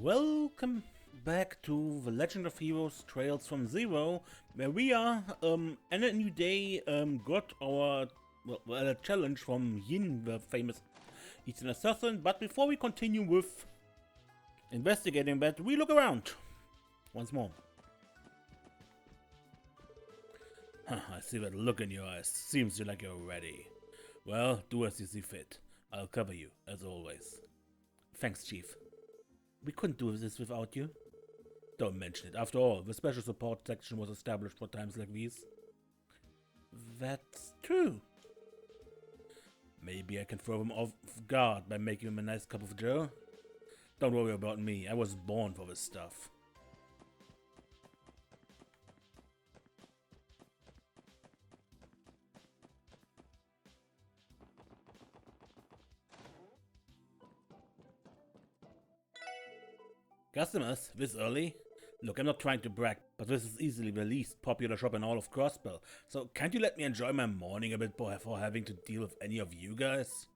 Welcome back to The Legend of Heroes Trails from Zero, where we are, in a new day, got our, a challenge from Yin, the famous Eastern Assassin. But before we continue with investigating that, we look around once more. I see that look in your eyes. Seems like you're ready. Well, do as you see fit. I'll cover you, as always. Thanks, Chief. We couldn't do this without you. Don't mention it. After all, the special support section was established for times like these. That's true. Maybe I can throw him off guard by making him a nice cup of joe. Don't worry about me. I was born for this stuff. Customers, this early? Look, I'm not trying to brag, but this is easily the least popular shop in all of Crossbell, so can't you let me enjoy my morning a bit before having to deal with any of you guys?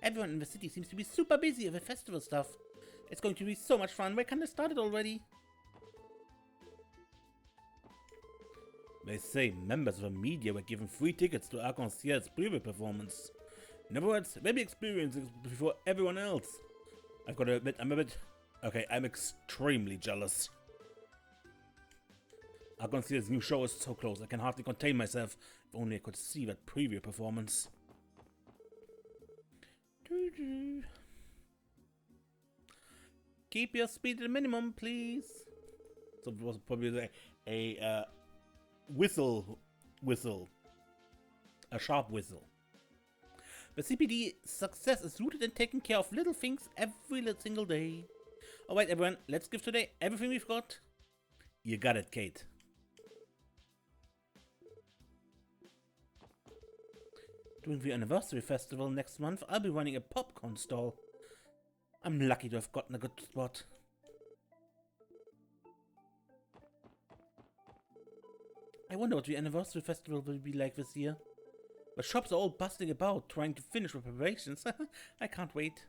Everyone in the city seems to be super busy with festival stuff. It's going to be so much fun. Why can't I start it already? They say members of the media were given free tickets to Armorica's preview performance. In other words, they'll be experiencing it before everyone else. I've got to admit, I'm extremely jealous. Armorica's new show is so close, I can hardly contain myself. If only I could see that preview performance. Keep your speed at a minimum, please. So it was probably a whistle, a sharp whistle. The CPD success is rooted in taking care of little things every single day. Alright everyone, let's give today everything we've got. You got it, Kate. During the anniversary festival next month, I'll be running a popcorn stall. I'm lucky to have gotten a good spot. I wonder what the anniversary festival will be like this year. The shops are all bustling about, trying to finish the preparations. I can't wait.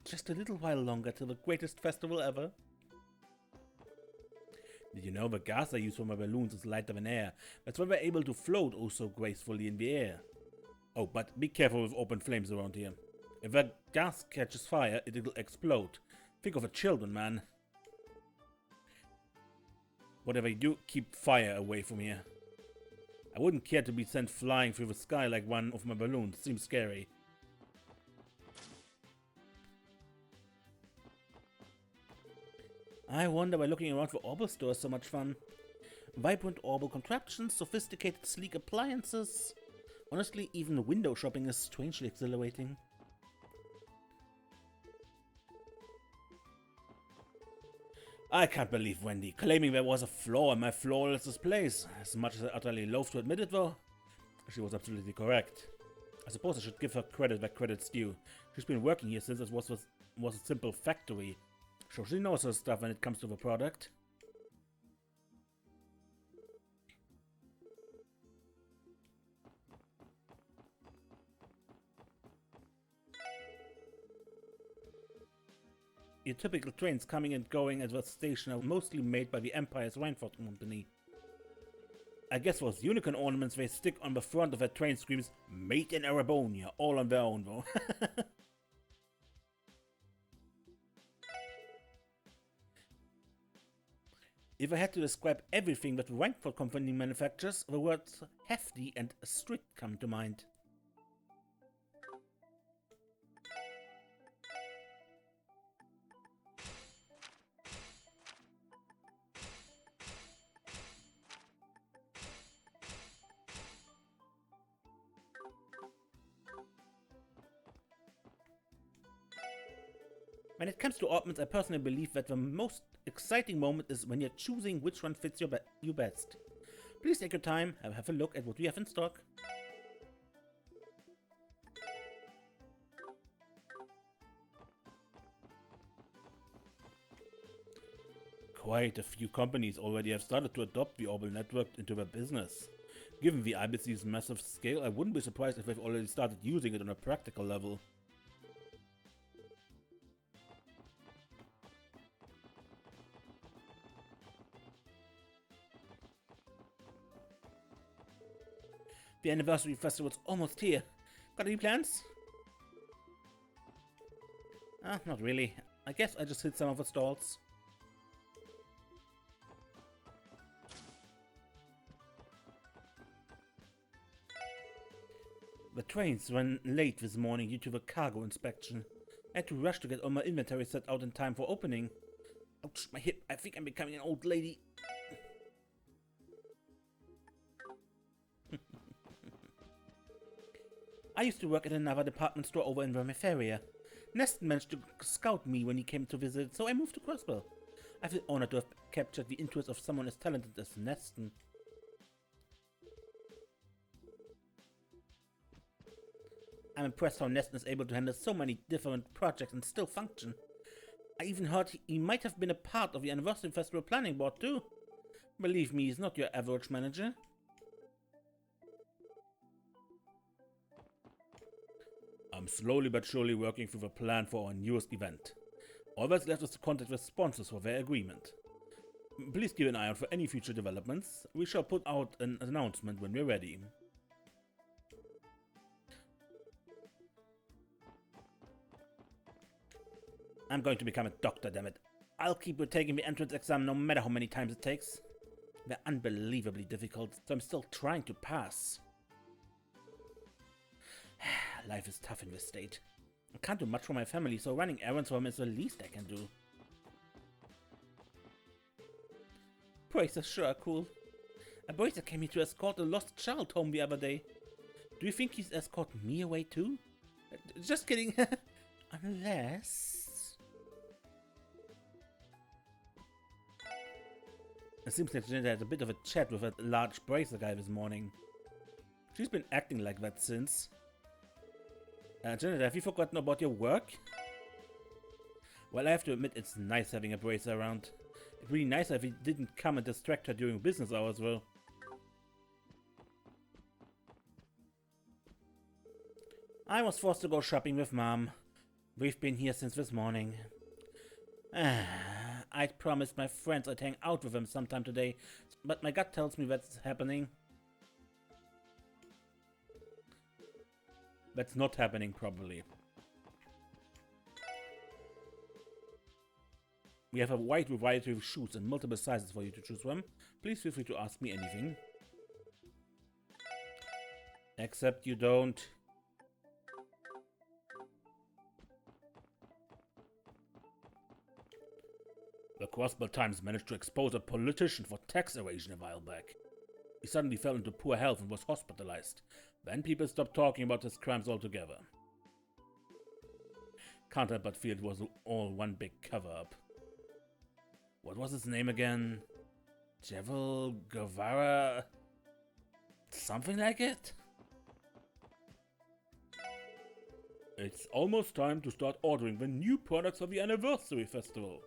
Just a little while longer till the greatest festival ever. Did you know the gas I use for my balloons is lighter than air? That's why we're able to float oh so gracefully in the air. Oh, but be careful with open flames around here. If that gas catches fire, it'll explode. Think of the children, man. Whatever you do, keep fire away from here. I wouldn't care to be sent flying through the sky like one of my balloons. Seems scary. I wonder why looking around for Orbital Store is so much fun. Vibrant orbital contraptions, sophisticated sleek appliances. Honestly, even window shopping is strangely exhilarating. I can't believe Wendy claiming there was a flaw in my flawless place. As much as I utterly loathe to admit it though, she was absolutely correct. I suppose I should give her credit where credit's due. She's been working here since it was a simple factory. So she knows her stuff when it comes to the product. Your typical trains coming and going at the station are mostly made by the Empire's Rainford Company. I guess those unicorn ornaments they stick on the front of their train screams, "Made in Arabonia," all on their own though. If I had to describe everything that the Rainford Company manufactures, the words hefty and strict come to mind. When it comes to ornaments, I personally believe that the most exciting moment is when you're choosing which one fits you best. Please take your time and have a look at what we have in stock. Quite a few companies already have started to adopt the orbital network into their business. Given the IBC's massive scale, I wouldn't be surprised if they've already started using it on a practical level. The anniversary festival's almost here. Got any plans? Not really. I guess I just hit some of the stalls. The trains ran late this morning due to the cargo inspection. I had to rush to get all my inventory set out in time for opening. Ouch, my hip. I think I'm becoming an old lady. I used to work at another department store over in Vermiferia. Neston managed to scout me when he came to visit, so I moved to Crossbell. I feel honored to have captured the interest of someone as talented as Neston. I'm impressed how Neston is able to handle so many different projects and still function. I even heard he might have been a part of the Anniversary Festival planning board too. Believe me, he's not your average manager. I'm slowly but surely working through the plan for our newest event. All that's left is to contact the sponsors for their agreement. Please keep an eye out for any future developments. We shall put out an announcement when we're ready. I'm going to become a doctor, dammit. I'll keep retaking the entrance exam no matter how many times it takes. They're unbelievably difficult, so I'm still trying to pass. Life is tough in this state. I can't do much for my family, so running errands for them is the least I can do. Braces sure are cool. A bracer came here to escort a lost child home the other day. Do you think he's escorting me away too? Just kidding. Unless... It seems that Janet had a bit of a chat with that large bracer guy this morning. She's been acting like that since. Janet, have you forgotten about your work? Well, I have to admit it's nice having a bracer around. It'd be nicer if he didn't come and distract her during business hours, though. I was forced to go shopping with Mom. We've been here since this morning. I'd promised my friends I'd hang out with them sometime today, but my gut tells me that's happening. That's not happening, probably. We have a wide variety of shoes and multiple sizes for you to choose from. Please feel free to ask me anything. Except you don't. The Crossbell Times managed to expose a politician for tax evasion a while back. He suddenly fell into poor health and was hospitalized. Then people stopped talking about his crimes altogether. Can't help but feel it was all one big cover-up. What was his name again? Jevil Guevara? Something like it? It's almost time to start ordering the new products of the Anniversary Festival.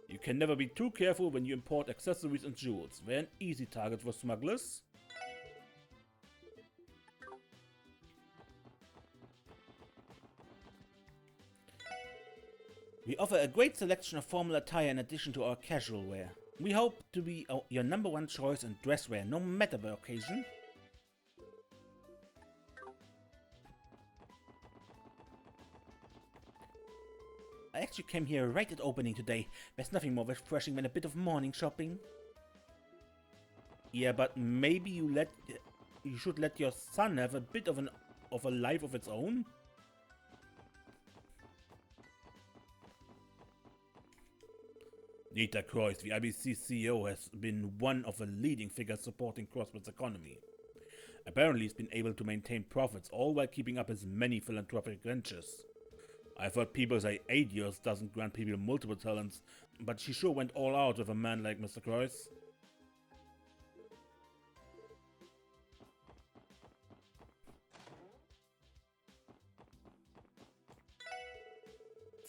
You can never be too careful when you import accessories and jewels. They're an easy target for smugglers. We offer a great selection of formal attire in addition to our casual wear. We hope to be your #1 choice in dress wear, no matter the occasion. I actually came here right at opening today. There's nothing more refreshing than a bit of morning shopping. Yeah, but maybe you should let your son have a bit of a life of its own. Dieter Kreuz, the IBC CEO, has been one of the leading figures supporting Crossbell's economy. Apparently, he's been able to maintain profits all while keeping up his many philanthropic ventures. I've heard people say 8 years doesn't grant people multiple talents, but she sure went all out with a man like Mr. Kreuz.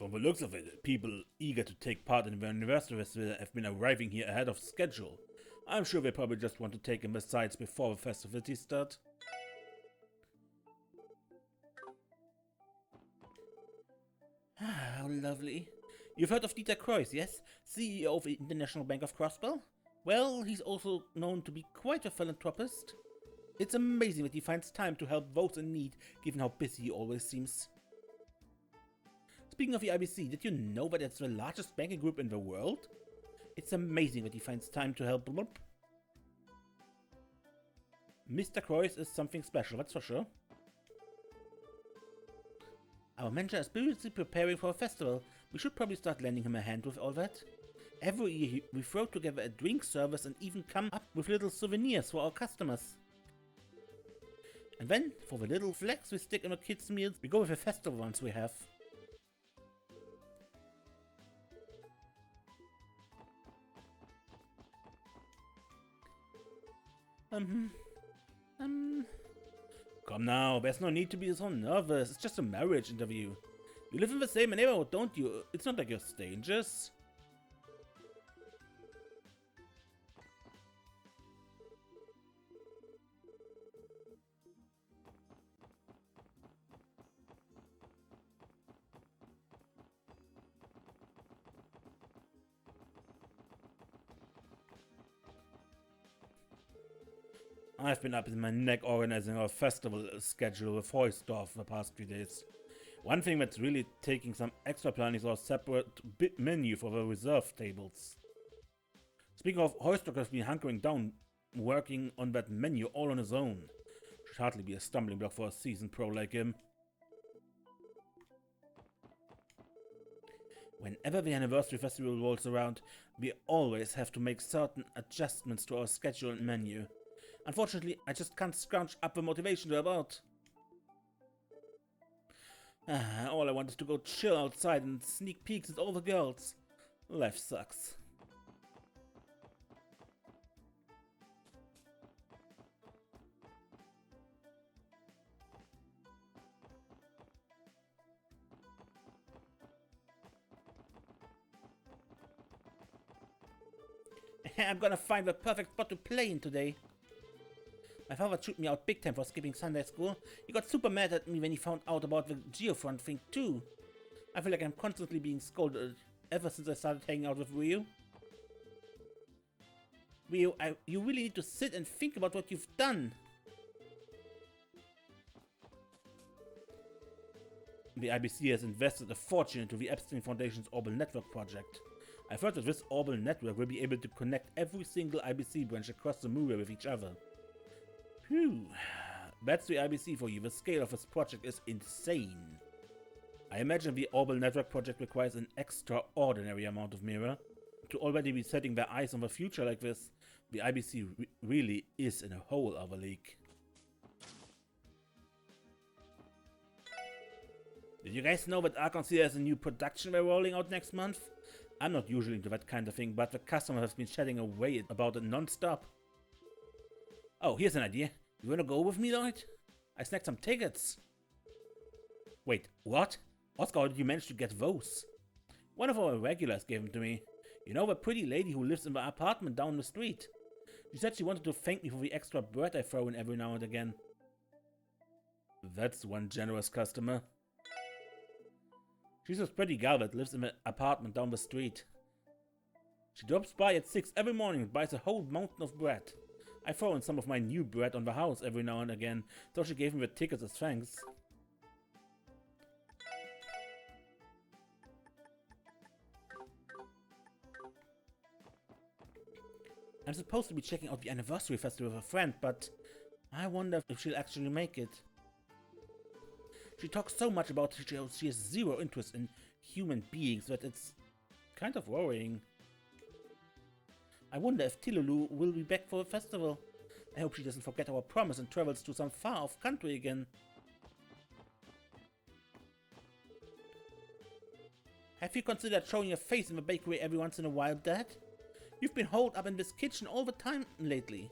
From the looks of it, people eager to take part in the anniversary festival have been arriving here ahead of schedule. I'm sure they probably just want to take in the sights before the festivities start. How lovely. You've heard of Dieter Kreuss, yes? CEO of the International Bank of Crossbell? Well, he's also known to be quite a philanthropist. It's amazing that he finds time to help those in need, given how busy he always seems. Speaking of the IBC, did you know that it's the largest banking group in the world? It's amazing that he finds time to help. Mr. Kreuss is something special, that's for sure. Our manager is busy preparing for a festival. We should probably start lending him a hand with all that. Every year we throw together a drink service and even come up with little souvenirs for our customers. And then, for the little flags we stick in our kids' meals, we go with the festival ones we have. Come now, there's no need to be so nervous. It's just a marriage interview. You live in the same neighborhood, don't you? It's not like you're strangers. I've been up in my neck organizing our festival schedule with Heusdorf the past few days. One thing that's really taking some extra planning is our separate bit menu for the reserve tables. Speaking of, Heusdorf has been hunkering down, working on that menu all on his own. Should hardly be a stumbling block for a seasoned pro like him. Whenever the anniversary festival rolls around, we always have to make certain adjustments to our schedule and menu. Unfortunately, I just can't scrounge up the motivation to help out. All I want is to go chill outside and sneak peeks at all the girls. Life sucks. I'm gonna find the perfect spot to play in today. My father chewed me out big time for skipping Sunday school. He got super mad at me when he found out about the Geofront thing too. I feel like I'm constantly being scolded ever since I started hanging out with Ryu. Ryu, you really need to sit and think about what you've done. The IBC has invested a fortune into the Epstein Foundation's Orbital Network project. I've heard that this Orbital Network will be able to connect every single IBC branch across the Muria with each other. Phew, that's the IBC for you. The scale of this project is insane. I imagine the Orbital Network project requires an extraordinary amount of mirror. To already be setting their eyes on the future like this, the IBC really is in a whole other league. Did you guys know that Archon City has a new production they're rolling out next month? I'm not usually into that kind of thing, but the customer has been chatting away about it non-stop. Oh, here's an idea. You wanna go with me, Lloyd? I snagged some tickets. Wait, what? Oscar, how did you manage to get those? One of our regulars gave them to me. You know, the pretty lady who lives in the apartment down the street. She said she wanted to thank me for the extra bread I throw in every now and again. That's one generous customer. She's a pretty gal that lives in the apartment down the street. She drops by at 6 every morning and buys a whole mountain of bread. I throw in some of my new bread on the house every now and again, so she gave me the tickets as thanks. I'm supposed to be checking out the anniversary festival with a friend, but I wonder if she'll actually make it. She talks so much about how she has zero interest in human beings that it's kind of worrying. I wonder if Tilulu will be back for the festival. I hope she doesn't forget our promise and travels to some far-off country again. Have you considered showing your face in the bakery every once in a while, Dad? You've been holed up in this kitchen all the time lately.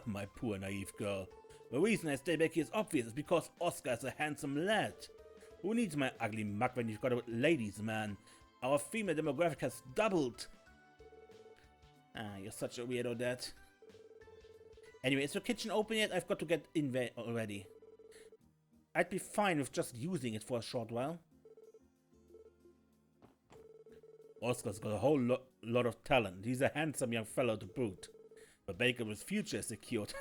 My poor naive girl. The reason I stay back here is obvious. It's because Oscar is a handsome lad. Who needs my ugly mug when you've got a ladies' man? Our female demographic has doubled. Ah, you're such a weirdo, Dad. Anyway, is your kitchen open yet? I've got to get in there already. I'd be fine with just using it for a short while. Oscar's got a whole lot of talent. He's a handsome young fellow to boot. The baker's future is secured.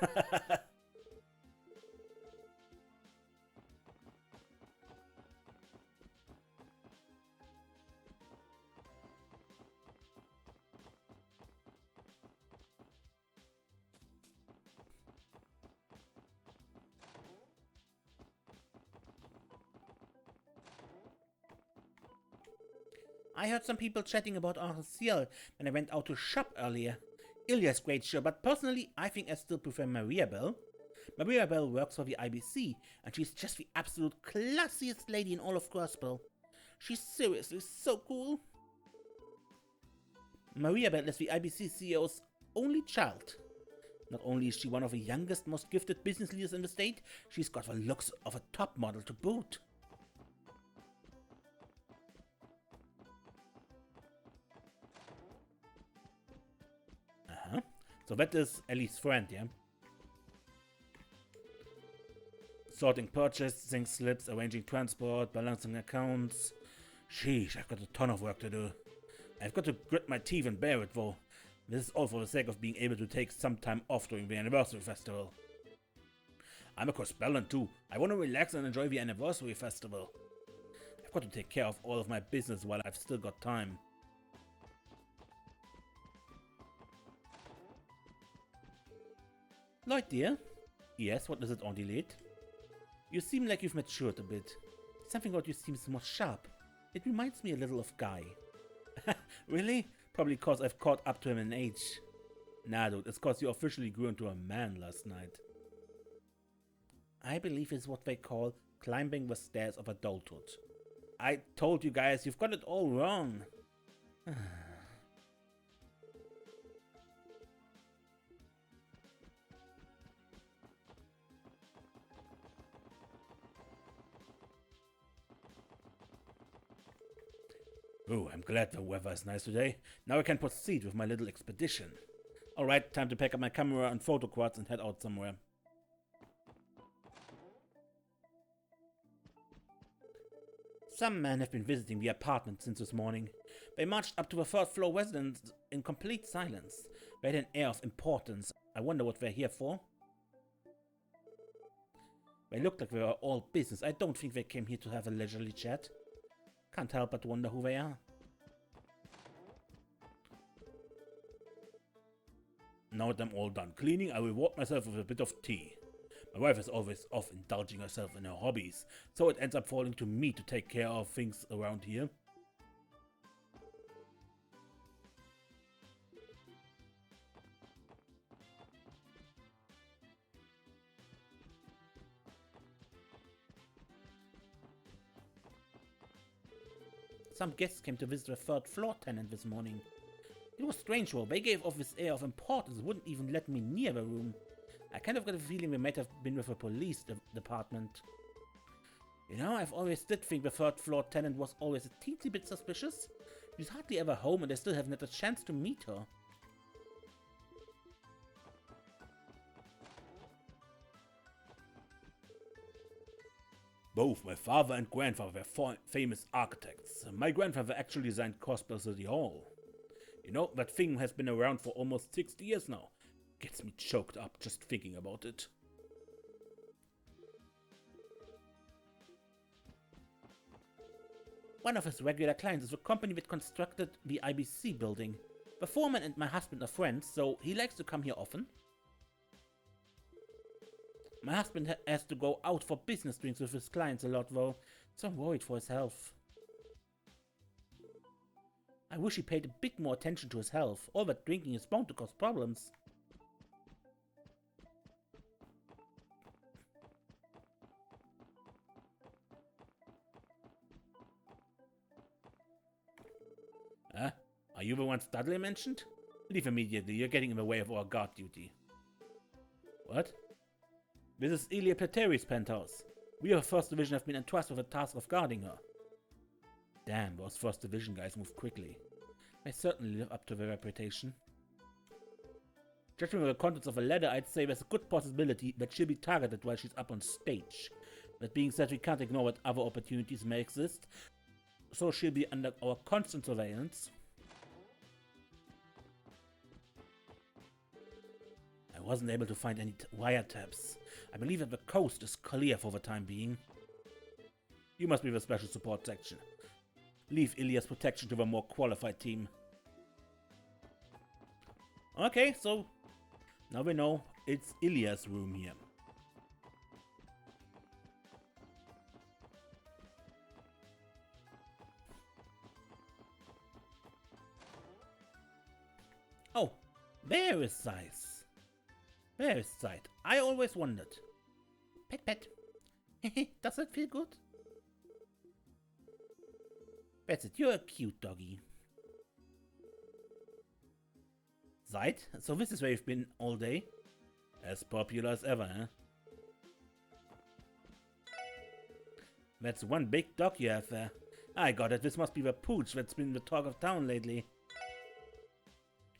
I heard some people chatting about Arcel when I went out to shop earlier. Ilya's great, sure, but personally, I think I still prefer Maria Bell. Maria Bell works for the IBC, and she's just the absolute classiest lady in all of Crossbell. She's seriously so cool. Maria Bell is the IBC CEO's only child. Not only is she one of the youngest, most gifted business leaders in the state, she's got the looks of a top model to boot. So that is Ellie's friend, yeah? Sorting purchasing slips, arranging transport, balancing accounts. Sheesh, I've got a ton of work to do. I've got to grit my teeth and bear it, though. This is all for the sake of being able to take some time off during the anniversary festival. I'm a Crossbellan too. I want to relax and enjoy the anniversary festival. I've got to take care of all of my business while I've still got time. Lloyd, dear? Yes, what is it, Auntie Late? You seem like you've matured a bit. Something about you seems more sharp. It reminds me a little of Guy. Really? Probably cause I've caught up to him in age. Nah, dude, it's cause you officially grew into a man last night. I believe it's what they call climbing the stairs of adulthood. I told you guys, you've got it all wrong. Oh, I'm glad the weather is nice today. Now I can proceed with my little expedition. Alright, time to pack up my camera and photo quads and head out somewhere. Some men have been visiting the apartment since this morning. They marched up to the third floor residence in complete silence. They had an air of importance. I wonder what they're here for. They looked like they were all business. I don't think they came here to have a leisurely chat. Can't help but wonder who they are. Now that I'm all done cleaning, I reward myself with a bit of tea. My wife is always off indulging herself in her hobbies, so it ends up falling to me to take care of things around here. Some guests came to visit the third floor tenant this morning. It was strange though, they gave off this air of importance, wouldn't even let me near the room. I kind of got a feeling they might have been with the police department. You know, I've always did think the third floor tenant was always a teensy bit suspicious. She's hardly ever home and I still haven't had a chance to meet her. Both my father and grandfather were famous architects. My grandfather actually designed Crossbell City Hall. You know, that thing has been around for almost 60 years now. Gets me choked up just thinking about it. One of his regular clients is the company that constructed the IBC building. The foreman and my husband are friends, so he likes to come here often. My husband has to go out for business drinks with his clients a lot though, so I'm worried for his health. I wish he paid a bit more attention to his health. All that drinking is bound to cause problems. Huh? Are you the one Studley mentioned? Leave immediately, you're getting in the way of our guard duty. What? This is Ilya Plateri's penthouse. We of 1st Division have been entrusted with the task of guarding her. Damn, those 1st Division guys move quickly. They certainly live up to their reputation. Judging from the contents of the letter, I'd say there's a good possibility that she'll be targeted while she's up on stage. That being said, we can't ignore what other opportunities may exist, so she'll be under our constant surveillance. I wasn't able to find any wiretaps. I believe that the coast is clear for the time being. You must be the special support section. Leave Ilya's protection to the more qualified team. Okay, so now we know it's Ilya's room here. Oh, there is Zeiss. There is Zeiss. I always wondered. Pet, pet. Does that feel good? That's it, you're a cute doggy. Zeit? So this is where you've been all day? As popular as ever, huh? That's one big dog you have there. I got it, this must be the pooch that's been the talk of town lately.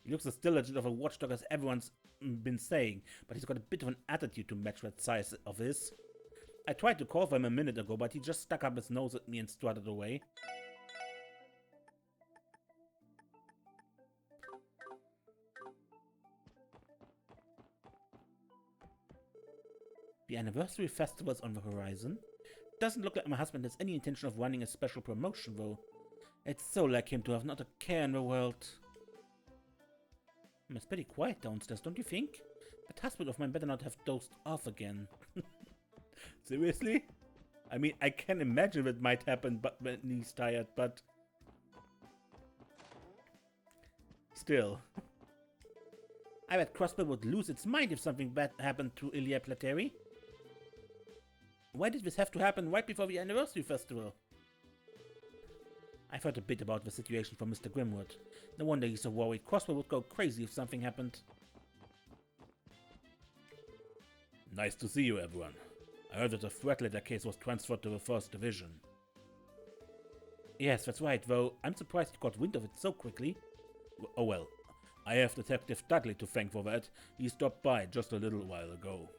He looks as diligent of a watchdog as everyone's been saying, but he's got a bit of an attitude to match that size of his. I tried to call for him a minute ago, but he just stuck up his nose at me and strutted away. The anniversary festival's on the horizon. Doesn't look like my husband has any intention of running a special promotion, though. It's so like him to have not a care in the world. It's pretty quiet downstairs, don't you think? That husband of mine better not have dozed off again. Seriously? I mean, I can imagine that might happen but when he's tired, but... Still. I bet Crossbell would lose its mind if something bad happened to Ilya Plateri. Why did this have to happen right before the anniversary festival? I've heard a bit about the situation from Mr. Grimwood. No wonder he's so worried. Crossbell would go crazy if something happened. Nice to see you, everyone. I heard that the threat letter case was transferred to the 1st Division. Yes, that's right, though I'm surprised you got wind of it so quickly. Oh well, I have Detective Dudley to thank for that. He stopped by just a little while ago.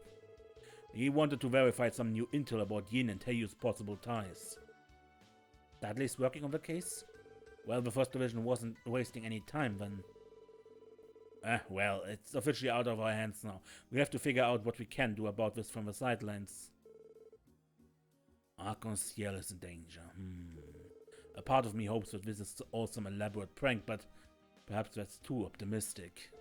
He wanted to verify some new intel about Yin and Taeyu's possible ties. Dudley's working on the case? Well, the 1st Division wasn't wasting any time then. Well, it's officially out of our hands now. We have to figure out what we can do about this from the sidelines. Arc-en-Ciel is in danger. A part of me hopes that this is all some elaborate prank, but perhaps that's too optimistic.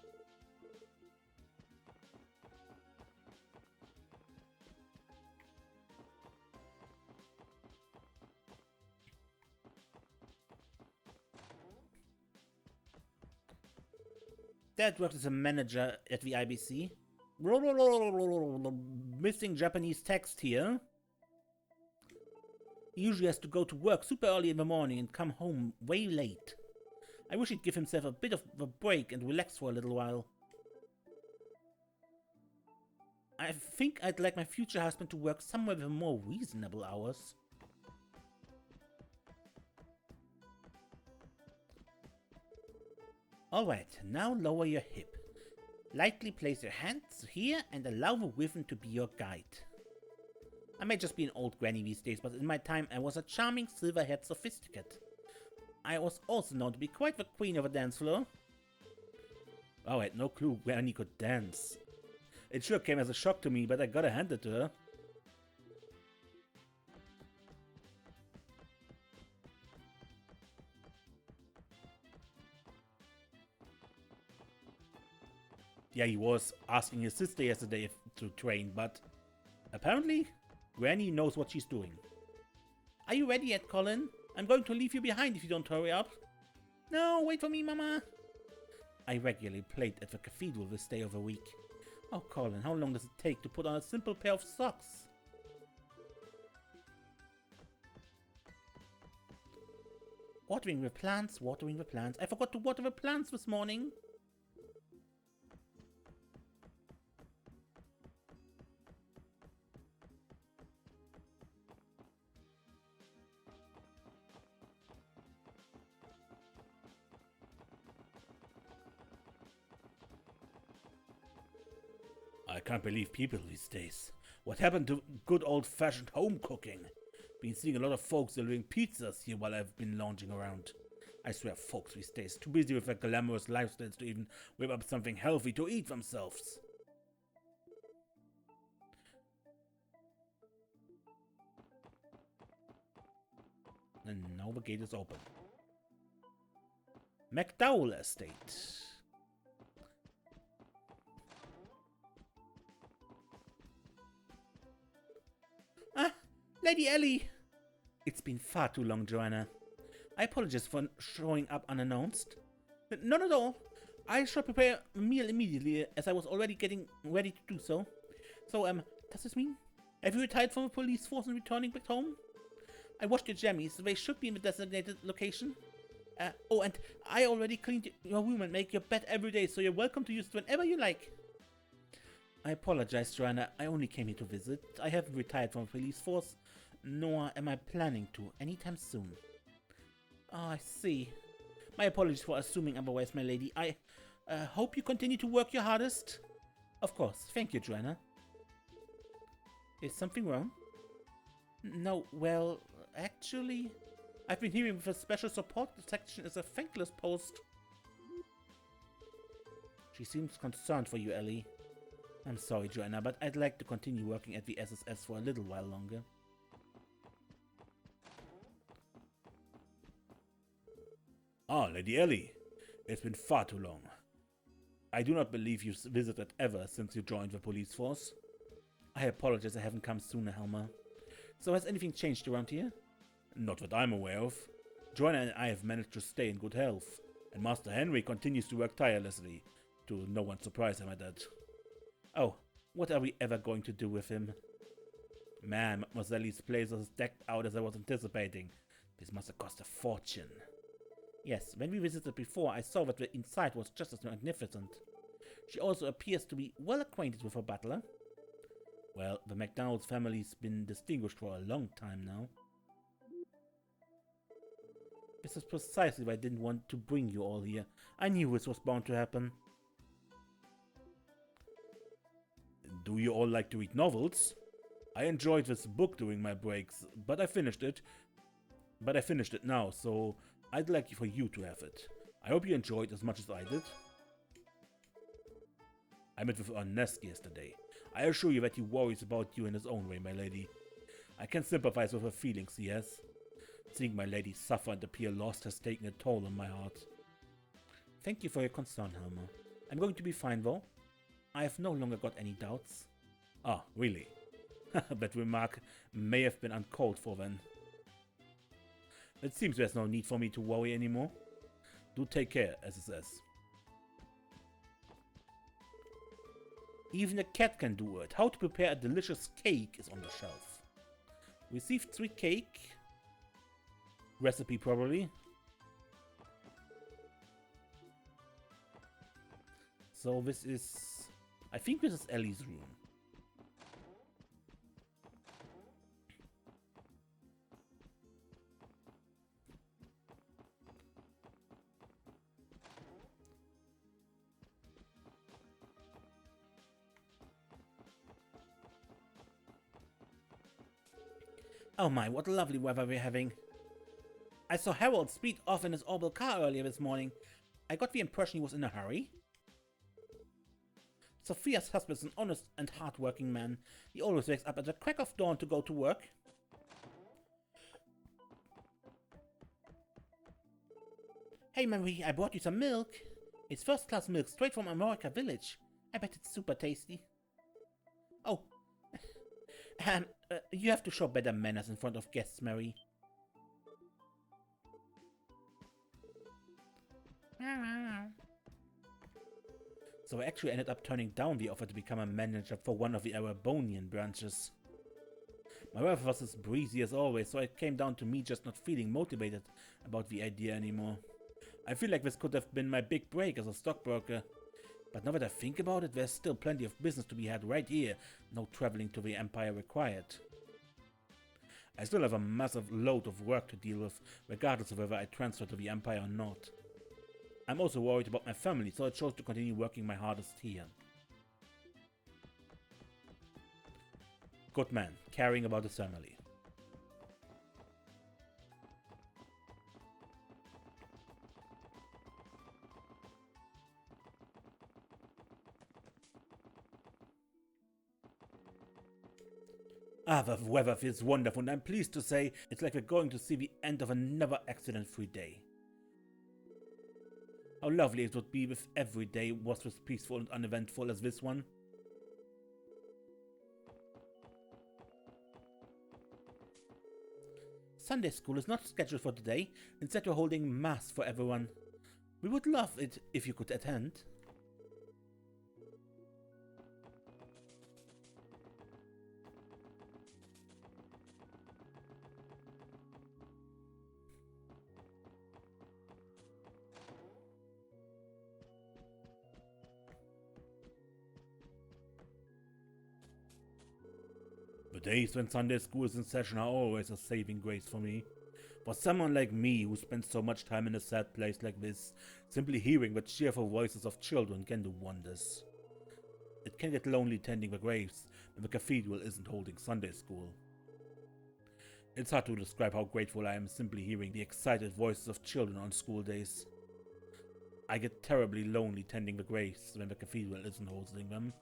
Dad worked as a manager at the IBC. Missing Japanese text here. He usually has to go to work super early in the morning and come home way late. I wish he'd give himself a bit of a break and relax for a little while. I think I'd like my future husband to work somewhere with more reasonable hours. Alright, now lower your hip. Lightly place your hands here and allow the rhythm to be your guide. I may just be an old granny these days, but in my time I was a charming silver-haired sophisticate. I was also known to be quite the queen of a dance floor. Oh, I had no clue Granny could dance. It sure came as a shock to me, but I gotta hand it to her. Yeah, he was asking his sister yesterday to train, but apparently Granny knows what she's doing. Are you ready yet, Colin? I'm going to leave you behind if you don't hurry up. No, wait for me, Mama. I regularly played at the cathedral this day of the week. Oh, Colin, how long does it take to put on a simple pair of socks? Watering the plants, watering the plants. I forgot to water the plants this morning. I can't believe people these days. What happened to good old-fashioned home cooking? Been seeing a lot of folks delivering pizzas here while I've been lounging around. I swear folks these days too busy with their glamorous lifestyles to even whip up something healthy to eat themselves. And now the gate is open. McDowell Estate. Ah, Lady Ellie! It's been far too long, Joanna. I apologize for showing up unannounced. Not at all. I shall prepare a meal immediately, as I was already getting ready to do so. So, does this mean? Have you retired from the police force and returning back home? I washed your jammies, they should be in the designated location. Oh, and I already cleaned your room and make your bed every day, so you're welcome to use it whenever you like. I apologize, Joanna. I only came here to visit. I haven't retired from the police force, nor am I planning to anytime soon. Oh, I see. My apologies for assuming otherwise, my lady. I hope you continue to work your hardest. Of course. Thank you, Joanna. Is something wrong? No, well, actually, I've been hearing the special support section is a thankless post. She seems concerned for you, Ellie. I'm sorry, Joanna, but I'd like to continue working at the SSS for a little while longer. Ah, Lady Ellie. It's been far too long. I do not believe you've visited ever since you joined the police force. I apologize I haven't come sooner, Helma. So has anything changed around here? Not that I'm aware of. Joanna and I have managed to stay in good health, and Master Henry continues to work tirelessly, to no one's surprise, I might add. Oh, what are we ever going to do with him? Man, Mademoiselle's place was decked out as I was anticipating. This must have cost a fortune. Yes, when we visited before, I saw that the inside was just as magnificent. She also appears to be well acquainted with her butler. Well, the McDonald's family's been distinguished for a long time now. This is precisely why I didn't want to bring you all here. I knew this was bound to happen. Do you all like to read novels? I enjoyed this book during my breaks, but I finished it. Now, so I'd like for you to have it. I hope you enjoyed as much as I did. I met with Ernest yesterday. I assure you that he worries about you in his own way, my lady. I can sympathize with the feelings he has. Seeing my lady suffer and appear lost has taken a toll on my heart. Thank you for your concern, Helma. I'm going to be fine, though. I have no longer got any doubts. Ah, really? That remark may have been uncalled for then. It seems there's no need for me to worry anymore. Do take care, SSS. Even a cat can do it. How to prepare a delicious cake is on the shelf. Received 3 cake. Recipe probably. So this is... I think this is Ellie's room. Oh my, what lovely weather we're having. I saw Harold speed off in his orbital car earlier this morning. I got the impression he was in a hurry. Sophia's husband is an honest and hard-working man. He always wakes up at the crack of dawn to go to work. Hey Marie, I brought you some milk. It's first-class milk straight from Armorica Village. I bet it's super tasty. Oh. You have to show better manners in front of guests, Mary. So I actually ended up turning down the offer to become a manager for one of the Arabonian branches. My wife was as breezy as always, so it came down to me just not feeling motivated about the idea anymore. I feel like this could have been my big break as a stockbroker. But now that I think about it, there's still plenty of business to be had right here, no traveling to the Empire required. I still have a massive load of work to deal with, regardless of whether I transfer to the Empire or not. I'm also worried about my family, so I chose to continue working my hardest here. good man, caring about his family. Ah, the weather feels wonderful, and I'm pleased to say it's like we're going to see the end of another accident-free day. How lovely it would be if every day was as peaceful and uneventful as this one. Sunday school is not scheduled for today. Instead, we're holding mass for everyone. We would love it if you could attend. The days when Sunday school is in session are always a saving grace for me. For someone like me who spends so much time in a sad place like this, simply hearing the cheerful voices of children can do wonders. It can get lonely tending the graves when the cathedral isn't holding Sunday school. It's hard to describe how grateful I am simply hearing the excited voices of children on school days. I get terribly lonely tending the graves when the cathedral isn't holding them.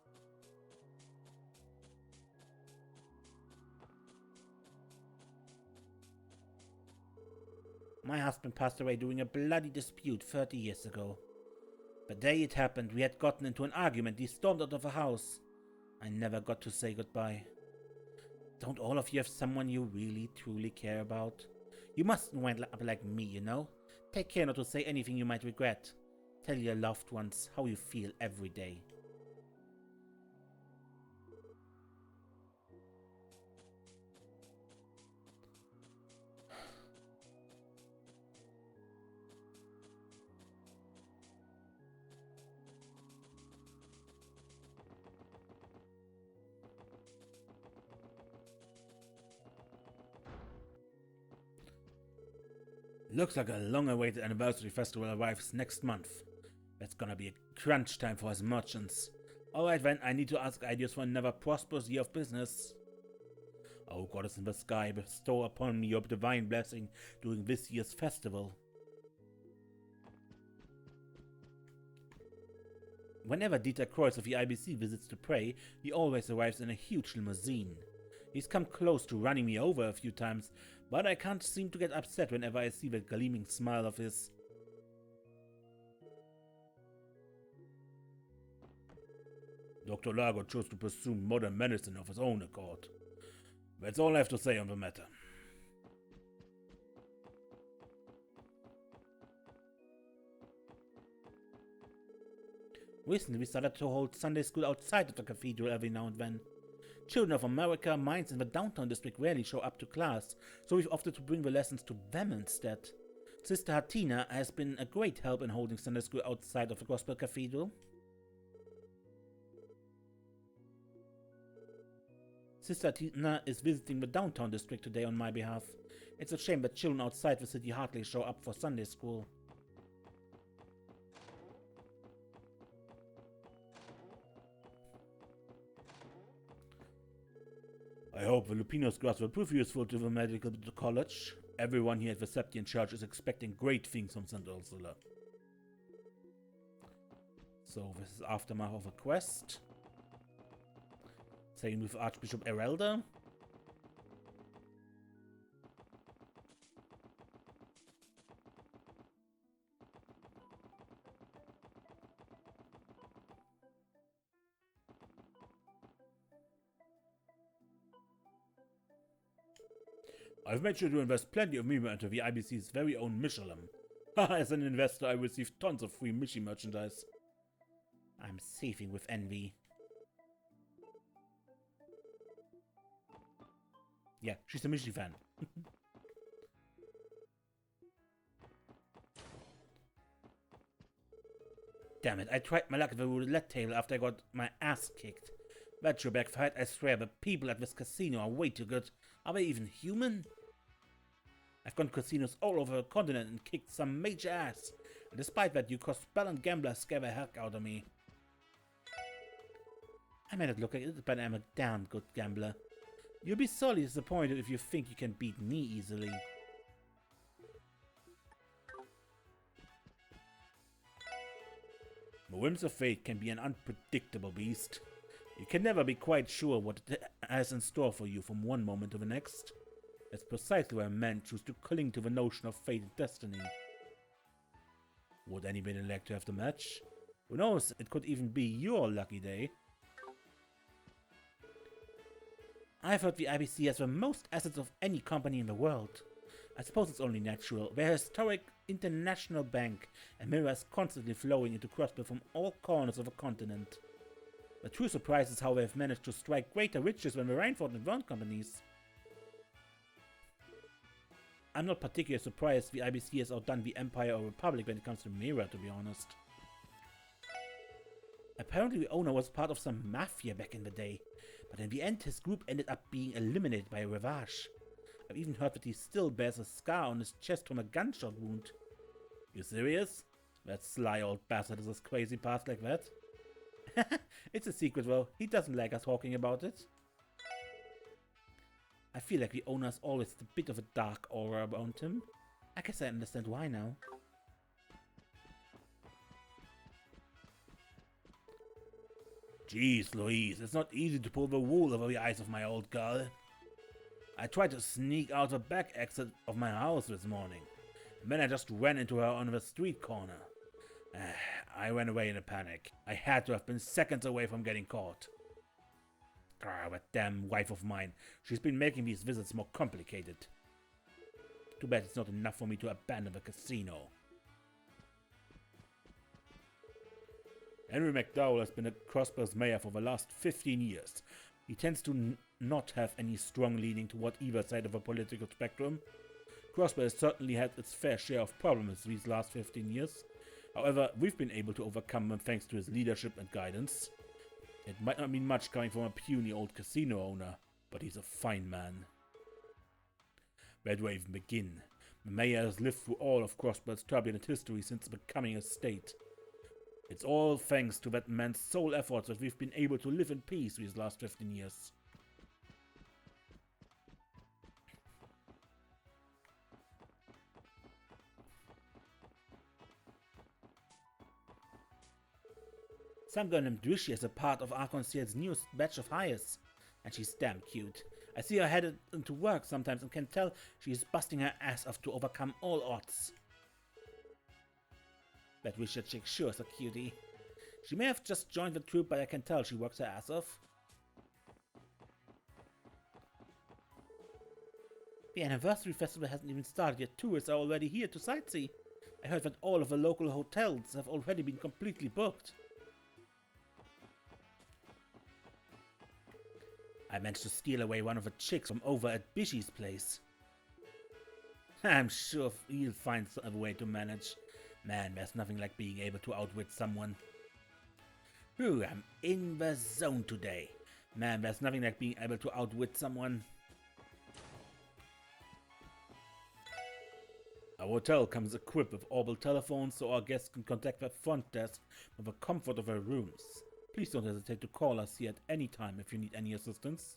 My husband passed away during a bloody dispute 30 years ago. The day it happened, we had gotten into an argument. He stormed out of the house. I never got to say goodbye. Don't all of you have someone you really, truly care about? You mustn't wind up like me, you know? Take care not to say anything you might regret. Tell your loved ones how you feel every day. Looks like a long-awaited anniversary festival arrives next month. That's gonna be a crunch time for us merchants. Alright then, I need to ask ideas for another prosperous year of business. Oh Goddess in the sky, bestow upon me your divine blessing during this year's festival. Whenever Dieter Kreuz of the IBC visits to pray, he always arrives in a huge limousine. He's come close to running me over a few times, but I can't seem to get upset whenever I see that gleaming smile of his. Dr. Largo chose to pursue modern medicine of his own accord. That's all I have to say on the matter. Recently we started to hold Sunday school outside of the cathedral every now and then. Children of Armorica, Mainz and the downtown district rarely show up to class, so we've opted to bring the lessons to them instead. Sister Hatina has been a great help in holding Sunday school outside of the Crossbell Cathedral. Sister Hatina is visiting the downtown district today on my behalf. It's a shame that children outside the city hardly show up for Sunday school. I hope the Lupino's grass will prove useful to the medical college. Everyone here at the Septian Church is expecting great things from St. Ursula. So this is aftermath of a quest. Same with Archbishop Erelda. I've made sure to invest plenty of Mima into the IBC's very own Michelin. As an investor, I received tons of free Michi merchandise. I'm seething with envy. Yeah, she's a Michi fan. Damn it, I tried my luck at the roulette table after I got my ass kicked. That backfired, I swear, the people at this casino are way too good. Are they even human? I've gone to casinos all over the continent and kicked some major ass. And despite that, you Crossbell and gamblers scare the heck out of me. I may not look like it, but I'm a damn good gambler. You'll be sorely disappointed if you think you can beat me easily. The whims of fate can be an unpredictable beast. You can never be quite sure what it has in store for you from one moment to the next. That's precisely why men choose to cling to the notion of fate and destiny. Would anybody like to have the match? Who knows, it could even be your lucky day. I've heard the IBC has the most assets of any company in the world. I suppose it's only natural. They're a historic international bank, and mirrors constantly flowing into Crossbell from all corners of the continent. The true surprise is how they've managed to strike greater riches than the Reinford and Vern companies. I'm not particularly surprised the IBC has outdone the Empire or Republic when it comes to mirror, to be honest. Apparently the owner was part of some mafia back in the day, but in the end his group ended up being eliminated by a Ravage. I've even heard that he still bears a scar on his chest from a gunshot wound. You serious? That sly old bastard has his crazy past like that? It's a secret though, he doesn't like us talking about it. I feel like the owner's always a bit of a dark aura around him. I guess I understand why now. Jeez Louise, it's not easy to pull the wool over the eyes of my old girl. I tried to sneak out the back exit of my house this morning, and then I just ran into her on the street corner. I ran away in a panic. I had to have been seconds away from getting caught. That damn wife of mine. She's been making these visits more complicated. Too bad it's not enough for me to abandon the casino. Henry McDowell has been a Crossbell's mayor for the last 15 years. He tends to not have any strong leaning toward either side of the political spectrum. Crossbell has certainly had its fair share of problems these last 15 years. However, we've been able to overcome them thanks to his leadership and guidance. It might not mean much coming from a puny old casino owner, but he's a fine man. Where do I even begin? The mayor has lived through all of Crossbell's turbulent history since becoming a state. It's all thanks to that man's sole efforts that we've been able to live in peace these last 15 years. Some girl named Drishy is a part of Arconceal's newest batch of hires, and she's damn cute. I see her headed into work sometimes and can tell she's busting her ass off to overcome all odds. That Richard chick sure is a cutie. She may have just joined the troop, but I can tell she works her ass off. The anniversary festival hasn't even started yet. Tourists are already here to sightsee. I heard that all of the local hotels have already been completely booked. I managed to steal away one of the chicks from over at Bishy's place. I'm sure he'll find a way to manage. Man, there's nothing like being able to outwit someone. Ooh, I'm in the zone today. Man, there's nothing like being able to outwit someone. Our hotel comes equipped with orbital telephones so our guests can contact the front desk from the comfort of their rooms. Please don't hesitate to call us here at any time if you need any assistance.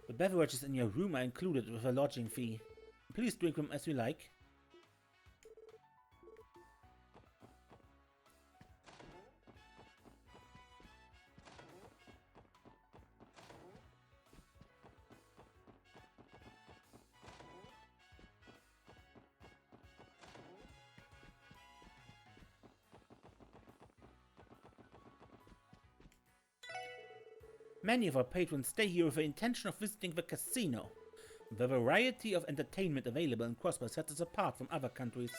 The beverages in your room are included with a lodging fee. Please drink them as you like. Many of our patrons stay here with the intention of visiting the casino. The variety of entertainment available in Crossbell sets us apart from other countries.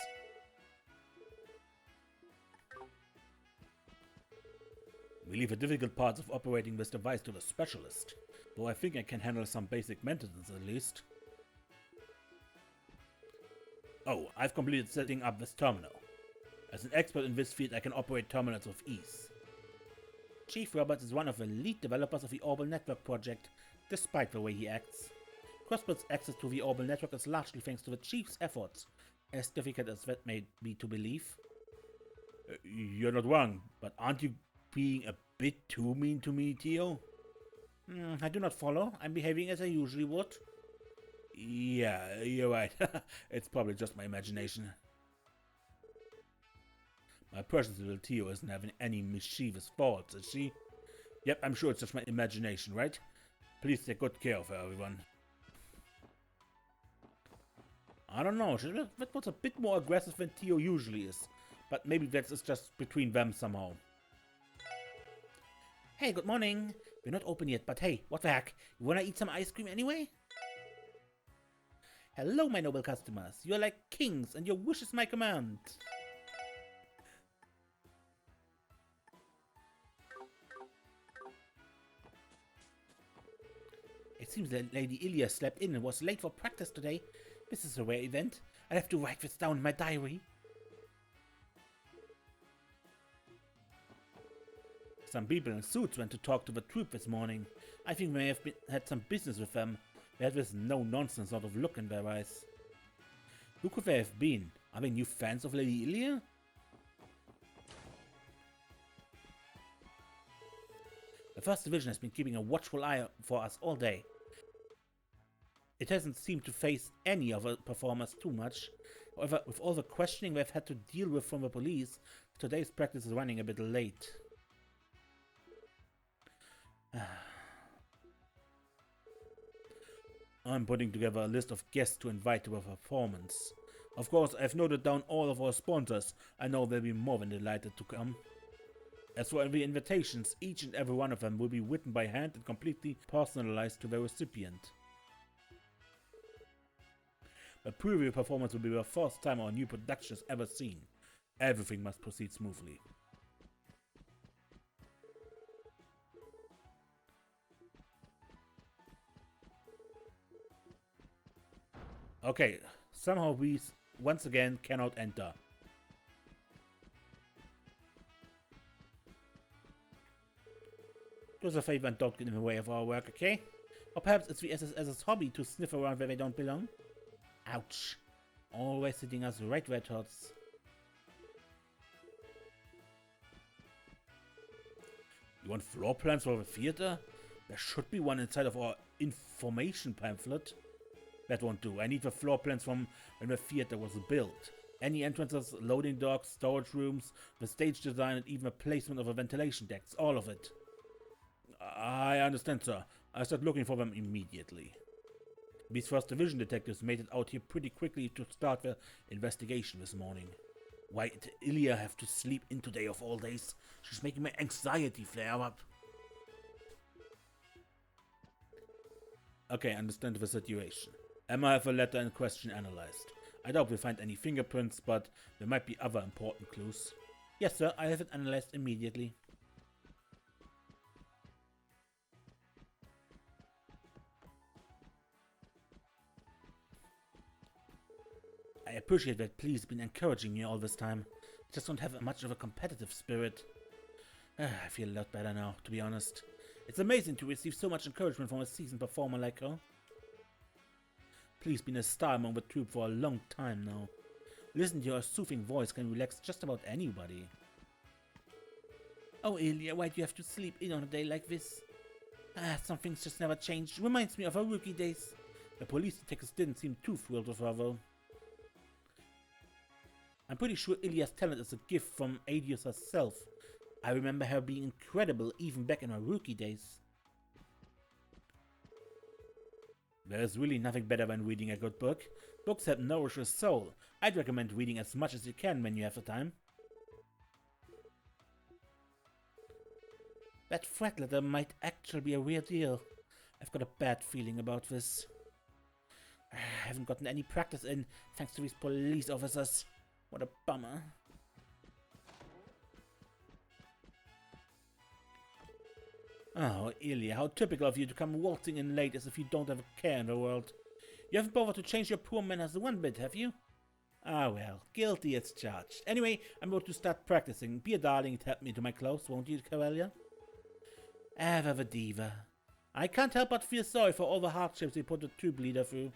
We leave the difficult parts of operating this device to the specialist, though I think I can handle some basic maintenance at least. Oh, I've completed setting up this terminal. As an expert in this field, I can operate terminals with ease. Chief Roberts is one of the lead developers of the Orbital Network project, despite the way he acts. Crossbell's access to the Orbital Network is largely thanks to the Chief's efforts, as difficult as that may be to believe. You're not wrong, but aren't you being a bit too mean to me, Theo? I do not follow. I'm behaving as I usually would. Yeah, you're right. It's probably just my imagination. My precious little Theo isn't having any mischievous thoughts, is she? Yep, I'm sure it's just my imagination, right? Please take good care of her, everyone. I don't know, that was a bit more aggressive than Theo usually is. But maybe that's just between them somehow. Hey, good morning. We're not open yet, but hey, what the heck? You wanna eat some ice cream anyway? Hello, my noble customers. You're like kings, and your wish is my command. It seems that Lady Ilya slept in and was late for practice today. This is a rare event. I'll have to write this down in my diary. Some people in suits went to talk to the troop this morning. I think they have had some business with them. They had this no-nonsense sort of look in their eyes. Who could they have been? Are they new fans of Lady Ilya? The First Division has been keeping a watchful eye for us all day. It hasn't seemed to face any of the performers too much. However, with all the questioning they've had to deal with from the police, today's practice is running a bit late. I'm putting together a list of guests to invite to a performance. Of course, I've noted down all of our sponsors. I know they'll be more than delighted to come. As for the invitations, each and every one of them will be written by hand and completely personalized to their recipient. The preview performance will be the first time our new production is ever seen. Everything must proceed smoothly. Okay, somehow we once again cannot enter. Do us a favor and don't get in the way of our work, okay? Or perhaps it's the SSS's hobby to sniff around where they don't belong? Ouch. Always hitting us right where it hurts. You want floor plans for the theater? There should be one inside of our information pamphlet. That won't do. I need the floor plans from when the theater was built. Any entrances, loading docks, storage rooms, the stage design, and even the placement of the ventilation decks. All of it. I understand, sir. I start looking for them immediately. These First Division detectives made it out here pretty quickly to start their investigation this morning. Why did Ilya have to sleep in today of all days? She's making my anxiety flare up. Okay, I understand the situation. Emma have a letter in question analyzed. I doubt we'll find any fingerprints, but there might be other important clues. Yes, sir, I have it analyzed immediately. I appreciate that Please been encouraging me all this time. I just don't have much of a competitive spirit. I feel a lot better now, to be honest. It's amazing to receive so much encouragement from a seasoned performer like her. Please been a star among the troop for a long time now. Listening to her soothing voice can relax just about anybody. Oh, Ilya, why do you have to sleep in on a day like this? Some things just never change. Reminds me of our rookie days. The police detectives didn't seem too thrilled with her, though. I'm pretty sure Ilya's talent is a gift from Adios herself. I remember her being incredible even back in her rookie days. There's really nothing better than reading a good book. Books help nourish your soul. I'd recommend reading as much as you can when you have the time. That threat letter might actually be a real deal. I've got a bad feeling about this. I haven't gotten any practice in thanks to these police officers. What a bummer. Oh, Ilya, how typical of you to come waltzing in late as if you don't have a care in the world. You haven't bothered to change your poor manners one bit, have you? Ah well, guilty as charged. Anyway, I'm about to start practicing. Be a darling and help me to my clothes, won't you, Cavalier? Ever the diva. I can't help but feel sorry for all the hardships they put the troop leader through.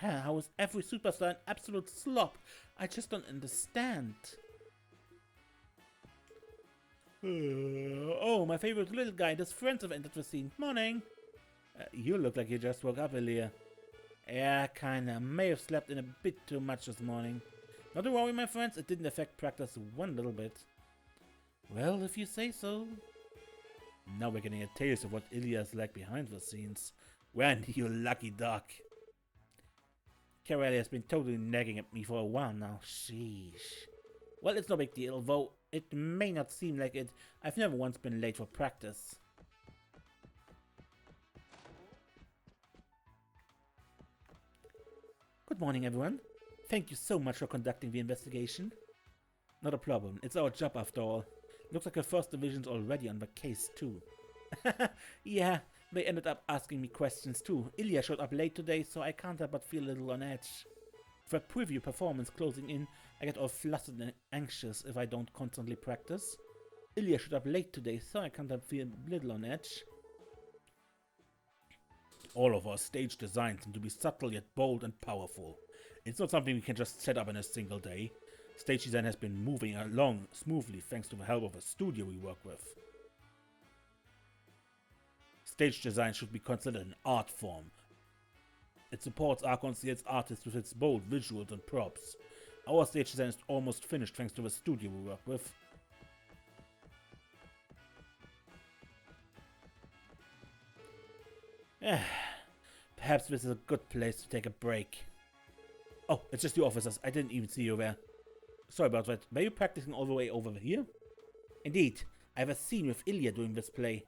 How is every superstar an absolute slop? I just don't understand. Oh, my favorite little guy and his friends have entered the scene. Morning. You look like you just woke up, Ilya. Yeah, kinda. May have slept in a bit too much this morning. Not to worry, my friends, it didn't affect practice one little bit. Well, if you say so. Now we're getting a taste of what Ilya's like behind the scenes. Wendy, you lucky duck. Kareli has been totally nagging at me for a while now. Sheesh. Well, it's no big deal, though it may not seem like it. I've never once been late for practice. Good morning, everyone. Thank you so much for conducting the investigation. Not a problem. It's our job after all. Looks like the first division's already on the case too. Yeah, they ended up asking me questions too. Ilya showed up late today, so I can't help but feel a little on edge. For a preview performance closing in, I get all flustered and anxious if I don't constantly practice. Ilya showed up late today, so I can't help feel a little on edge. All of our stage designs seem to be subtle yet bold and powerful. It's not something we can just set up in a single day. Stage design has been moving along smoothly thanks to the help of a studio we work with. Stage design should be considered an art form. It supports Arconceal's artists with its bold visuals and props. Our stage design is almost finished thanks to the studio we work with. Perhaps this is a good place to take a break. Oh, it's just the officers. I didn't even see you there. Sorry about that. Were you practicing all the way over here? Indeed. I have a scene with Ilya doing this play.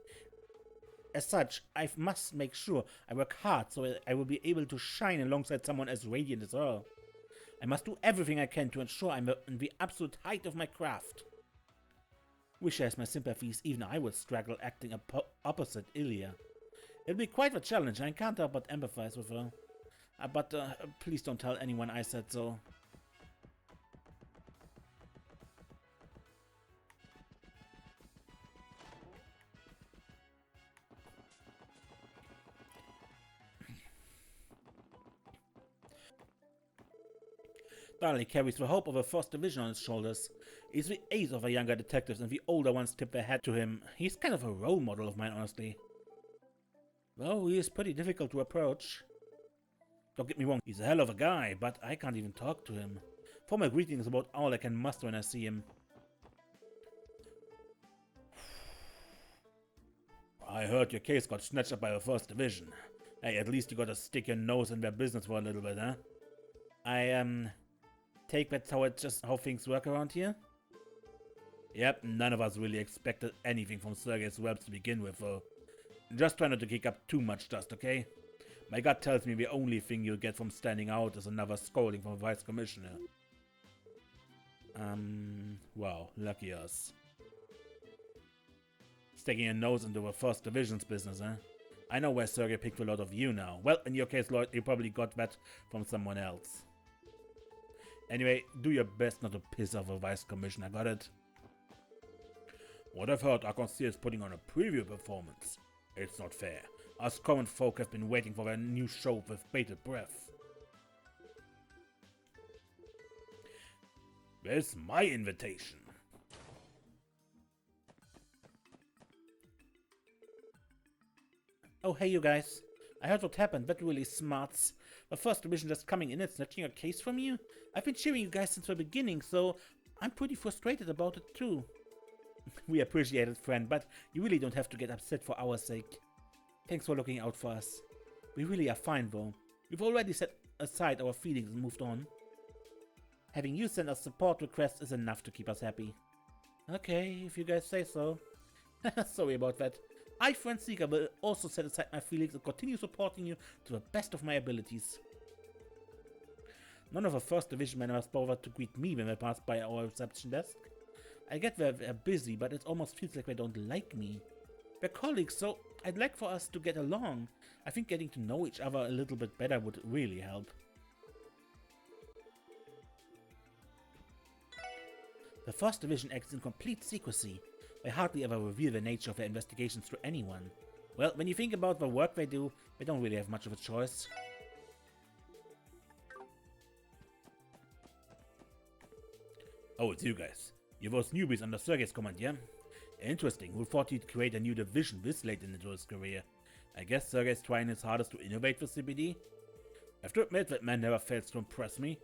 As such, I must make sure I work hard so I will be able to shine alongside someone as radiant as her. I must do everything I can to ensure I'm in the absolute height of my craft. Wish I has my sympathies, even I would struggle acting opposite Ilya. It'll be quite a challenge, and I can't help but empathize with her. But please don't tell anyone I said so. Darley carries the hope of a first division on his shoulders. He's the ace of the younger detectives, and the older ones tip their hat to him. He's kind of a role model of mine, honestly. Though he is pretty difficult to approach. Don't get me wrong, he's a hell of a guy, but I can't even talk to him. Formal greetings is about all I can muster when I see him. I heard your case got snatched up by the first division. Hey, at least you got to stick your nose in their business for a little bit, huh? I, take that's how things work around here? Yep, none of us really expected anything from Sergei's webs to begin with, though. Just try not to kick up too much dust, okay? My gut tells me the only thing you'll get from standing out is another scolding from the Vice Commissioner. Wow, lucky us. Sticking your nose into the First Division's business, huh? I know where Sergei picked a lot of you now. Well, in your case, Lloyd, you probably got that from someone else. Anyway, do your best not to piss off the Vice Commissioner, got it? What I've heard, Arconceal is putting on a preview performance. It's not fair. Us common folk have been waiting for their new show with bated breath. Where's my invitation? Oh, hey you guys. I heard what happened, that really smarts. The First Division just coming in and snatching a case from you? I've been cheering you guys since the beginning, so I'm pretty frustrated about it too. We appreciate it, friend, but you really don't have to get upset for our sake. Thanks for looking out for us. We really are fine though. We've already set aside our feelings and moved on. Having you send us support requests is enough to keep us happy. Okay, if you guys say so. Sorry about that. I, Friend Seeker, will also set aside my feelings and continue supporting you to the best of my abilities. None of the First Division members bothered to greet me when they passed by our reception desk. I get they're busy, but it almost feels like they don't like me. We're colleagues, so I'd like for us to get along. I think getting to know each other a little bit better would really help. The First Division acts in complete secrecy. They hardly ever reveal the nature of their investigations to anyone. Well, when you think about the work they do, they don't really have much of a choice. Oh, it's you guys. You're those newbies under Sergei's command, yeah? Interesting. Who thought he'd create a new division this late into his career? I guess Sergey's trying his hardest to innovate for CBD. I have to admit that man never fails to impress me.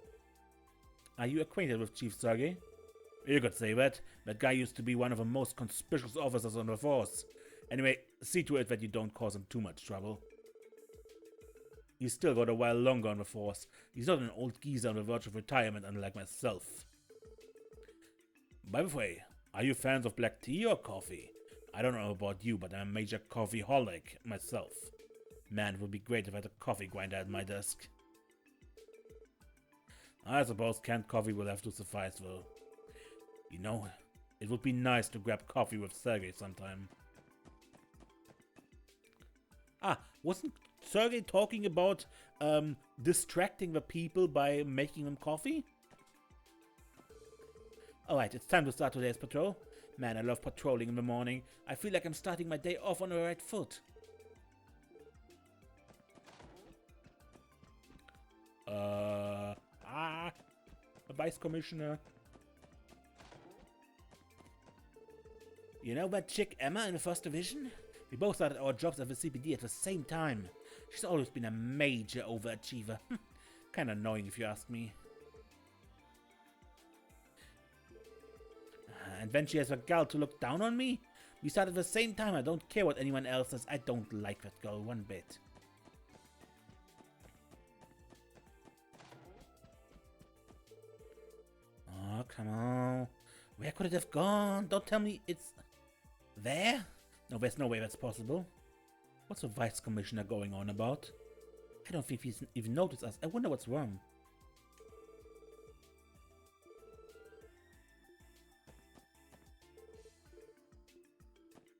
Are you acquainted with Chief Sergey? You could say that. That guy used to be one of the most conspicuous officers on the force. Anyway, see to it that you don't cause him too much trouble. He's still got a while longer on the force. He's not an old geezer on the verge of retirement, unlike myself. By the way, are you fans of black tea or coffee? I don't know about you, but I'm a major coffeeholic myself. Man, it would be great if I had a coffee grinder at my desk. I suppose canned coffee will have to suffice, though. You know, it would be nice to grab coffee with Sergey sometime. Ah, wasn't Sergey talking about distracting the people by making them coffee? Alright, it's time to start today's patrol. Man, I love patrolling in the morning. I feel like I'm starting my day off on the right foot. A Vice Commissioner. You know that chick Emma in the 1st Division? We both started our jobs at the CPD at the same time. She's always been a major overachiever. Kinda annoying if you ask me. And then she has a gal to look down on me? We started at the same time. I don't care what anyone else says. I don't like that girl one bit. Oh, come on. Where could it have gone? Don't tell me it's there? No, there's no way that's possible. What's the Vice Commissioner going on about? I don't think he's even noticed us. I wonder what's wrong.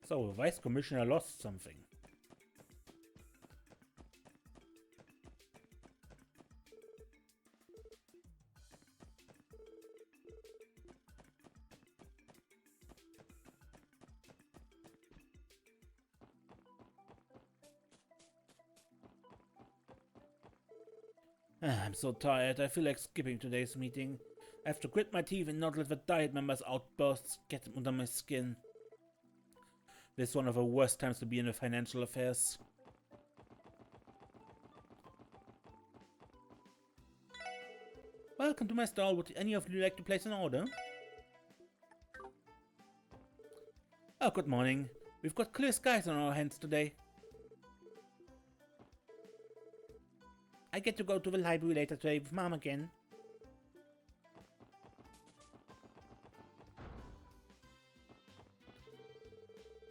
So, the Vice Commissioner lost something. I'm so tired. I feel like skipping today's meeting. I have to grit my teeth and not let the diet members' outbursts get under my skin. This is one of the worst times to be in the financial affairs. Welcome to my stall. Would any of you like to place an order? Oh, good morning. We've got clear skies on our hands today. I get to go to the library later today with Mom again.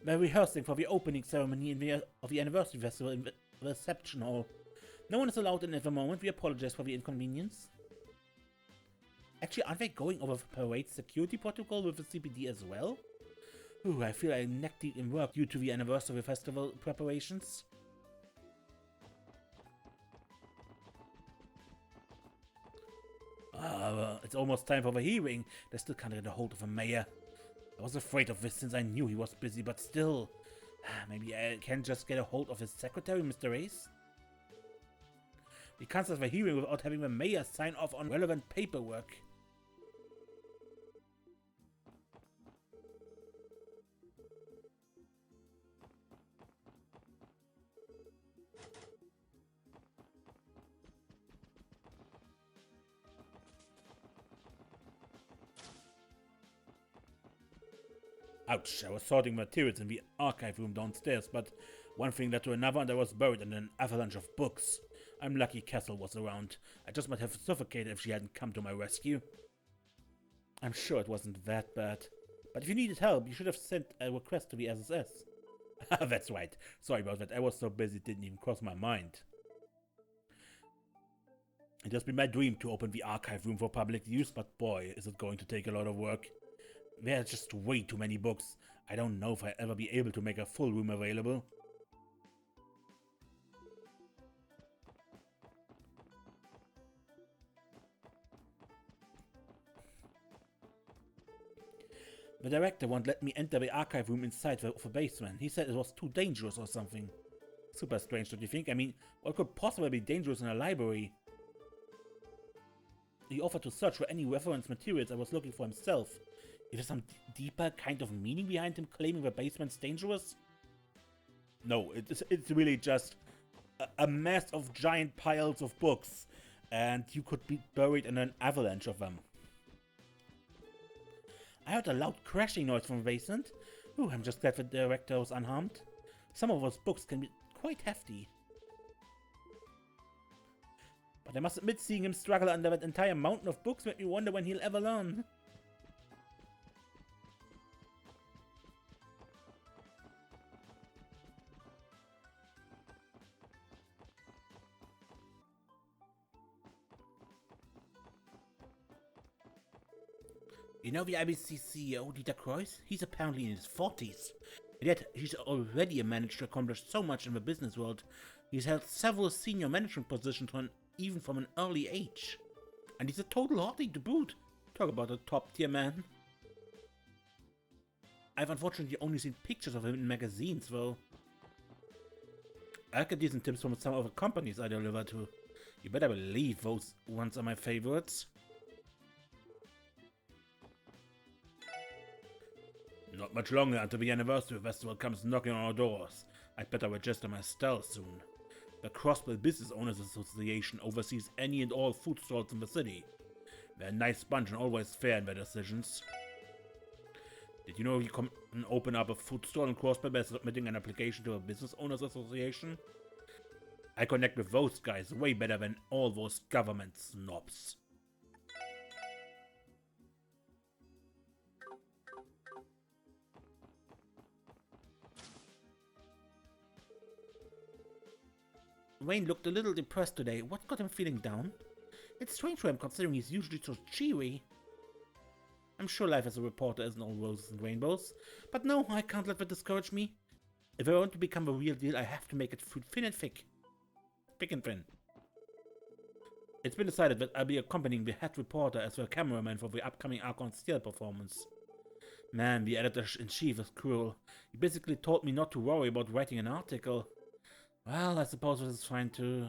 We're rehearsing for the opening ceremony of the anniversary festival in the reception hall. No one is allowed in at the moment. We apologize for the inconvenience. Actually, aren't they going over the parade security protocol with the CPD as well? Ooh, I feel I'm neck deep in work due to the anniversary festival preparations. It's almost time for the hearing. They still can't get a hold of the mayor. I was afraid of this since I knew he was busy, but still. Maybe I can just get a hold of his secretary, Mr. Ace? We can't start the hearing without having the mayor sign off on relevant paperwork. Ouch, I was sorting materials in the archive room downstairs, but one thing led to another and I was buried in an avalanche of books. I'm lucky Castle was around. I just might have suffocated if she hadn't come to my rescue. I'm sure it wasn't that bad. But if you needed help, you should have sent a request to the SSS. That's right. Sorry about that. I was so busy it didn't even cross my mind. It has been my dream to open the archive room for public use, but boy, is it going to take a lot of work. There are just way too many books. I don't know if I'll ever be able to make a full room available. The director won't let me enter the archive room inside the basement. He said it was too dangerous or something. Super strange, don't you think? I mean, what could possibly be dangerous in a library? He offered to search for any reference materials I was looking for himself. Is there some deeper kind of meaning behind him claiming the basement's dangerous? No, it's really just a mess of giant piles of books, and you could be buried in an avalanche of them. I heard a loud crashing noise from the basement. Ooh, I'm just glad the director was unharmed. Some of those books can be quite hefty. But I must admit, seeing him struggle under that entire mountain of books made me wonder when he'll ever learn. You know the IBC CEO, Dieter Kreuss? He's apparently in his 40s. And yet, he's already managed to accomplish so much in the business world. He's held several senior management positions even from an early age. And he's a total hottie to boot. Talk about a top-tier man. I've unfortunately only seen pictures of him in magazines, though. I get decent tips from some other companies I deliver to. You better believe those ones are my favorites. Not much longer until the anniversary festival comes knocking on our doors. I'd better register my stall soon. The Crossbell Business Owners Association oversees any and all food stalls in the city. They're a nice bunch and always fair in their decisions. Did you know you can open up a food stall in Crossbell by submitting an application to a Business Owners Association? I connect with those guys way better than all those government snobs. Wayne looked a little depressed today. What got him feeling down? It's strange for him considering he's usually so cheery. I'm sure life as a reporter isn't all roses and rainbows. But no, I can't let that discourage me. If I want to become a real deal, I have to make it thin and thick. Thick and thin. It's been decided that I'll be accompanying the head reporter as the cameraman for the upcoming Armorica performance. Man, the editor-in-chief is cruel. He basically told me not to worry about writing an article. Well, I suppose this is fine too.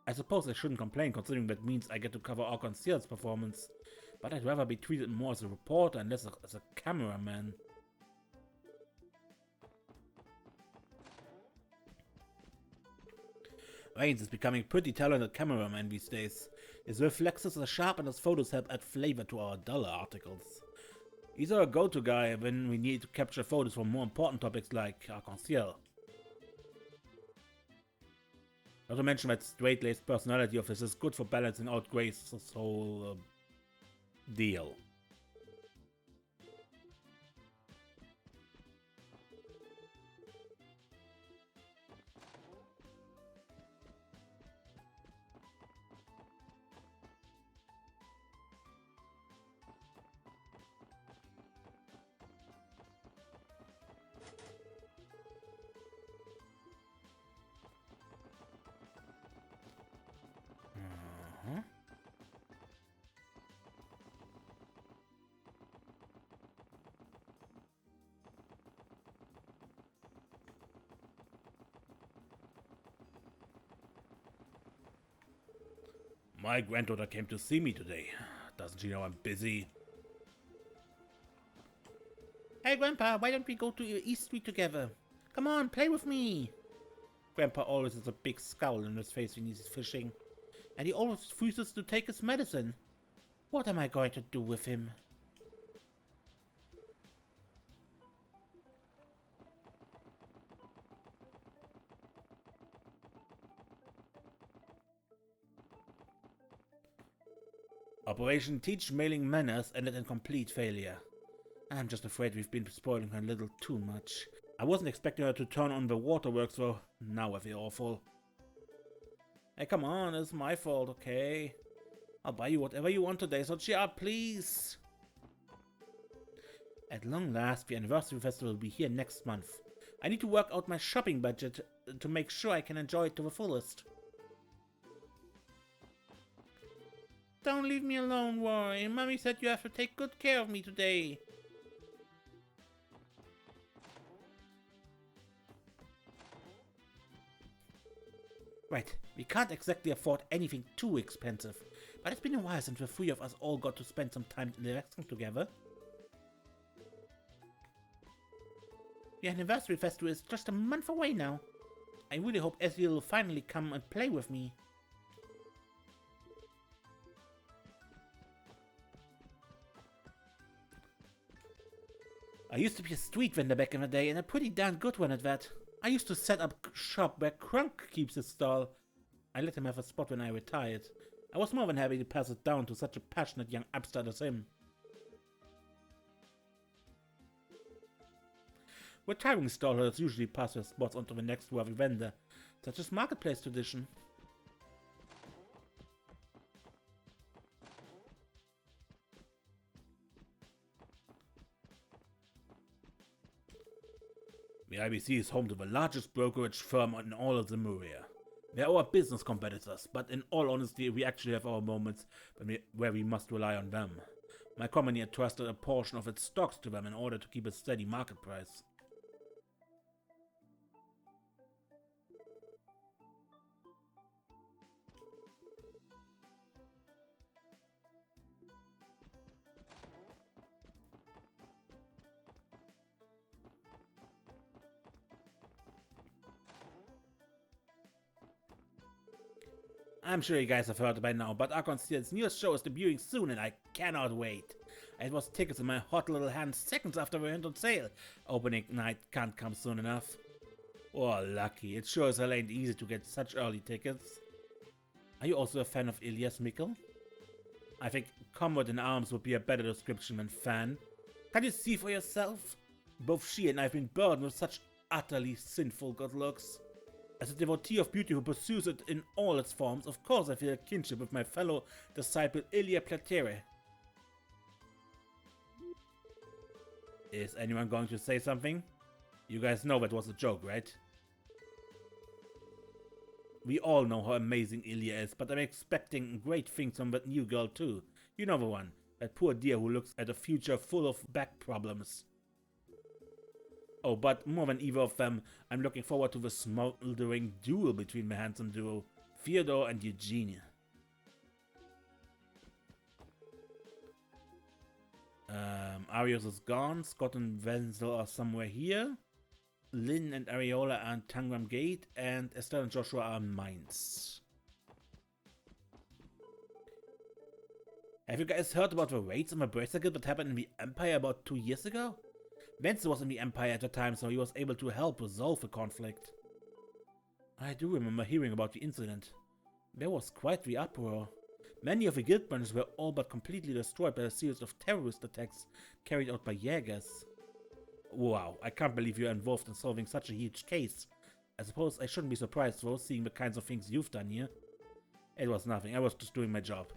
I suppose I shouldn't complain, considering that means I get to cover Armorica's performance. But I'd rather be treated more as a reporter and less as a cameraman. Mainz is becoming a pretty talented cameraman these days. His reflexes are sharp and his photos help add flavor to our duller articles. He's our go-to guy when we need to capture photos for more important topics like Arc-en-Ciel. Not to mention that straight-laced personality of his is good for balancing out Grace's whole deal. My granddaughter came to see me today. Doesn't she know I'm busy? Hey Grandpa, why don't we go to East Street together? Come on, play with me! Grandpa always has a big scowl on his face when he's fishing. And he always refuses to take his medicine. What am I going to do with him? Operation Teach Mailing Manners ended in complete failure. I'm just afraid we've been spoiling her a little too much. I wasn't expecting her to turn on the waterworks though. Now I feel awful. Hey, come on, it's my fault, okay? I'll buy you whatever you want today, so cheer up, please! At long last, the anniversary festival will be here next month. I need to work out my shopping budget to make sure I can enjoy it to the fullest. Don't leave me alone, Roy. Mommy said you have to take good care of me today. Right, we can't exactly afford anything too expensive, But it's been a while since the three of us all got to spend some time relaxing together. The anniversary festival is just a month away now. I really hope Ezreal will finally come and play with me. I used to be a street vendor back in the day, and a pretty darn good one at that. I used to set up shop where Crunk keeps his stall. I let him have a spot when I retired. I was more than happy to pass it down to such a passionate young upstart as him. Retiring stallholders usually pass their spots onto the next worthy vendor, such as marketplace tradition. The IBC is home to the largest brokerage firm in all of Zemuria. They are our business competitors, but in all honesty, we actually have our moments where we must rely on them. My company entrusted a portion of its stocks to them in order to keep a steady market price. I'm sure you guys have heard by now, but Archon Steel's newest show is debuting soon and I cannot wait. I had those tickets in my hot little hands seconds after they went on sale. Opening night can't come soon enough. Oh, lucky. It sure as hell ain't easy to get such early tickets. Are you also a fan of Ilias, Mikkel? I think comrade in arms would be a better description than fan. Can you see for yourself? Both she and I have been burdened with such utterly sinful good looks. As a devotee of beauty who pursues it in all its forms, of course I feel a kinship with my fellow disciple Ilia Platere. Is anyone going to say something? You guys know that was a joke, right? We all know how amazing Ilia is, but I'm expecting great things from that new girl too. You know the one, that poor dear who looks at a future full of back problems. Oh, but more than either of them, I'm looking forward to the smoldering duel between the handsome duo, Theodore and Eugenia. Arios is gone, Scott and Wenzel are somewhere here. Lynn and Ariola are in Tangram Gate, and Estelle and Joshua are in Mainz. Have you guys heard about the raids on the Bracer Guild that happened in the Empire about 2 years ago? Wenzel was in the Empire at the time, so he was able to help resolve the conflict. I do remember hearing about the incident. There was quite the uproar. Many of the guild branches were all but completely destroyed by a series of terrorist attacks carried out by Jaegers. Wow, I can't believe you're involved in solving such a huge case. I suppose I shouldn't be surprised though, seeing the kinds of things you've done here. It was nothing, I was just doing my job.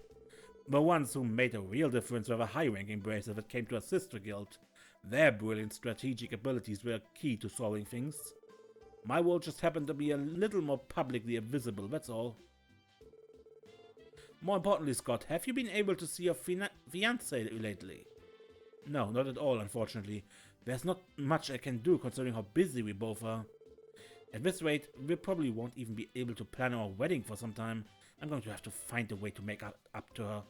The ones who made a real difference were the high-ranking bracers that came to assist the guild. Their brilliant strategic abilities were key to solving things. My role just happened to be a little more publicly visible, that's all. More importantly, Scott, have you been able to see your fiancée lately? No, not at all, unfortunately. There's not much I can do considering how busy we both are. At this rate, we probably won't even be able to plan our wedding for some time. I'm going to have to find a way to make up to her.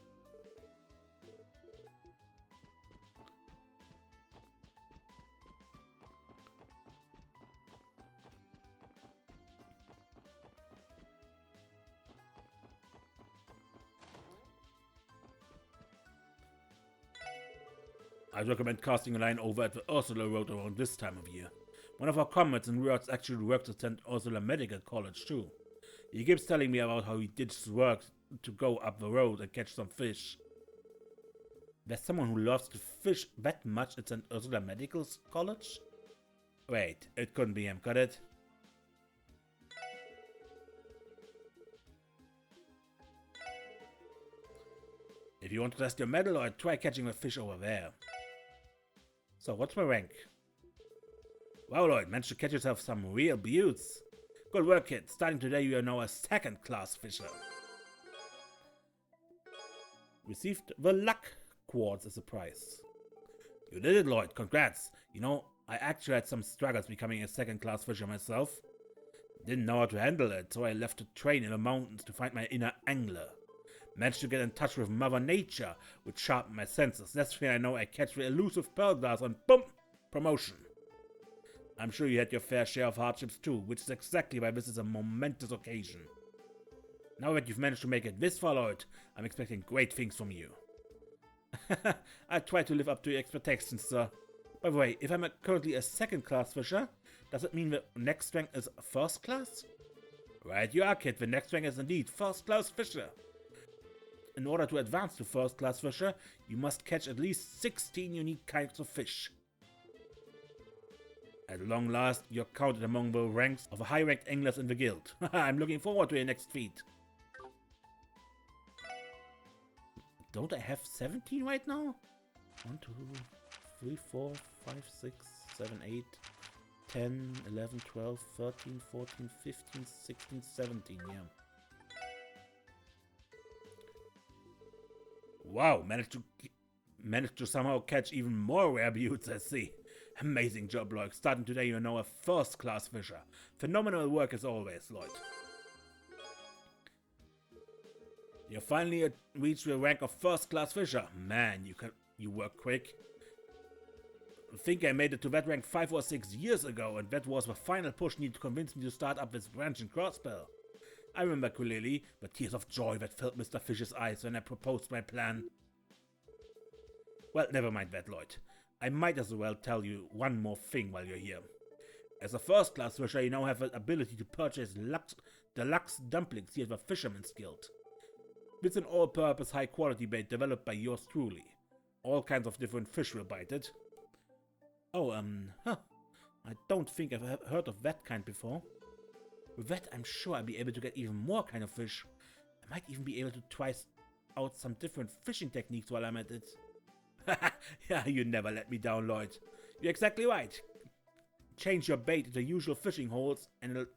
I'd recommend casting a line over at the Ursula Road around this time of year. One of our comrades in Rhodes actually worked to attend Ursula Medical College too. He keeps telling me about how he did his work to go up the road and catch some fish. There's someone who loves to fish that much at St. Ursula Medical College? Wait, it couldn't be him, could it? If you want to test your mettle, I'd try catching a fish over there. So, what's my rank? Wow, Lloyd, managed to catch yourself some real beauts. Good work, kid. Starting today, you are now a second-class fisher. Received the luck quartz as a prize. You did it, Lloyd. Congrats. You know, I actually had some struggles becoming a second-class fisher myself. Didn't know how to handle it, so I left to train in the mountains to find my inner angler. Managed to get in touch with Mother Nature, which sharpened my senses. Next thing I know, I catch the elusive pearl glass and boom! Promotion. I'm sure you had your fair share of hardships too, which is exactly why this is a momentous occasion. Now that you've managed to make it this far, Lloyd, I'm expecting great things from you. I try to live up to your expectations, sir. By the way, if I'm currently a second-class fisher, does it mean the next rank is first class? Right you are, kid. The next rank is indeed first-class fisher. In order to advance to first-class fisher, you must catch at least 16 unique kinds of fish. At long last, you're counted among the ranks of high-ranked anglers in the guild. I'm looking forward to your next feat. Don't I have 17 right now? 1, 2, 3, 4, 5, 6, 7, 8, 10, 11, 12, 13, 14, 15, 16, 17, yeah. Wow, managed to somehow catch even more rare beauties, I see. Amazing job, Lloyd. Starting today, you're now a first-class fisher. Phenomenal work as always, Lloyd. You finally reached the rank of first-class fisher. Man, you work quick. I think I made it to that rank 5 or 6 years ago, and that was the final push needed to convince me to start up this branch in Crossbell. I remember clearly the tears of joy that filled Mr. Fish's eyes when I proposed my plan. Well, never mind that, Lloyd. I might as well tell you one more thing while you're here. As a first-class fisher, you now have the ability to purchase deluxe dumplings here at the Fisherman's Guild. It's an all-purpose, high-quality bait developed by yours truly. All kinds of different fish will bite it. Oh, I don't think I've heard of that kind before. With that, I'm sure I'll be able to get even more kind of fish. I might even be able to try out some different fishing techniques while I'm at it. Yeah, you never let me down, Lloyd. You're exactly right. Change your bait into usual fishing holes, and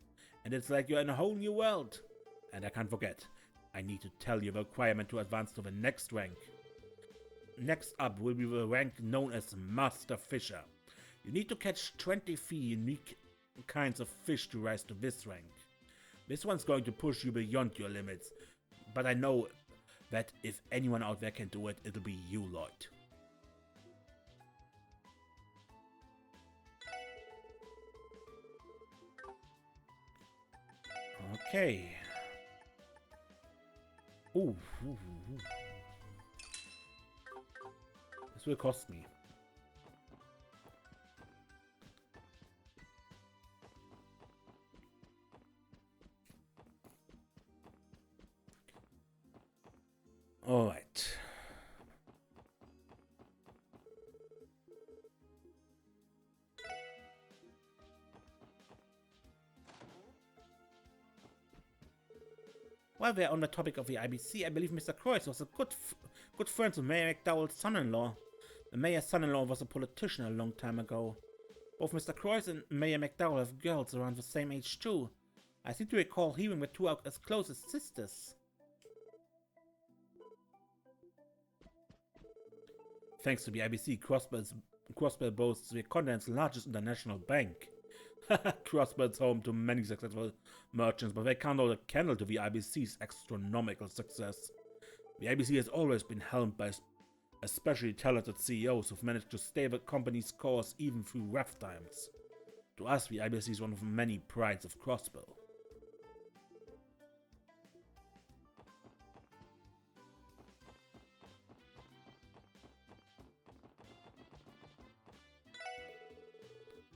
it's like you're in a whole new world. And I can't forget, I need to tell you the requirement to advance to the next rank. Next up will be the rank known as Master Fisher. You need to catch 23 unique kinds of fish to rise to this rank. This one's going to push you beyond your limits, but I know that if anyone out there can do it, it'll be you, Lloyd. Okay. Ooh. This will cost me. All right. While we're on the topic of the IBC, I believe Mr. Croix was a good friend of Mayor McDowell's son-in-law. The mayor's son-in-law was a politician a long time ago. Both Mr. Croix and Mayor McDowell have girls around the same age too. I seem to recall hearing the two out as close as sisters. Thanks to the IBC, Crossbell boasts the continent's largest international bank. Crossbell's home to many successful merchants, but they can't hold a candle to the IBC's astronomical success. The IBC has always been helmed by especially talented CEOs who've managed to stay the company's course even through rough times. To us, the IBC is one of the many prides of Crossbell.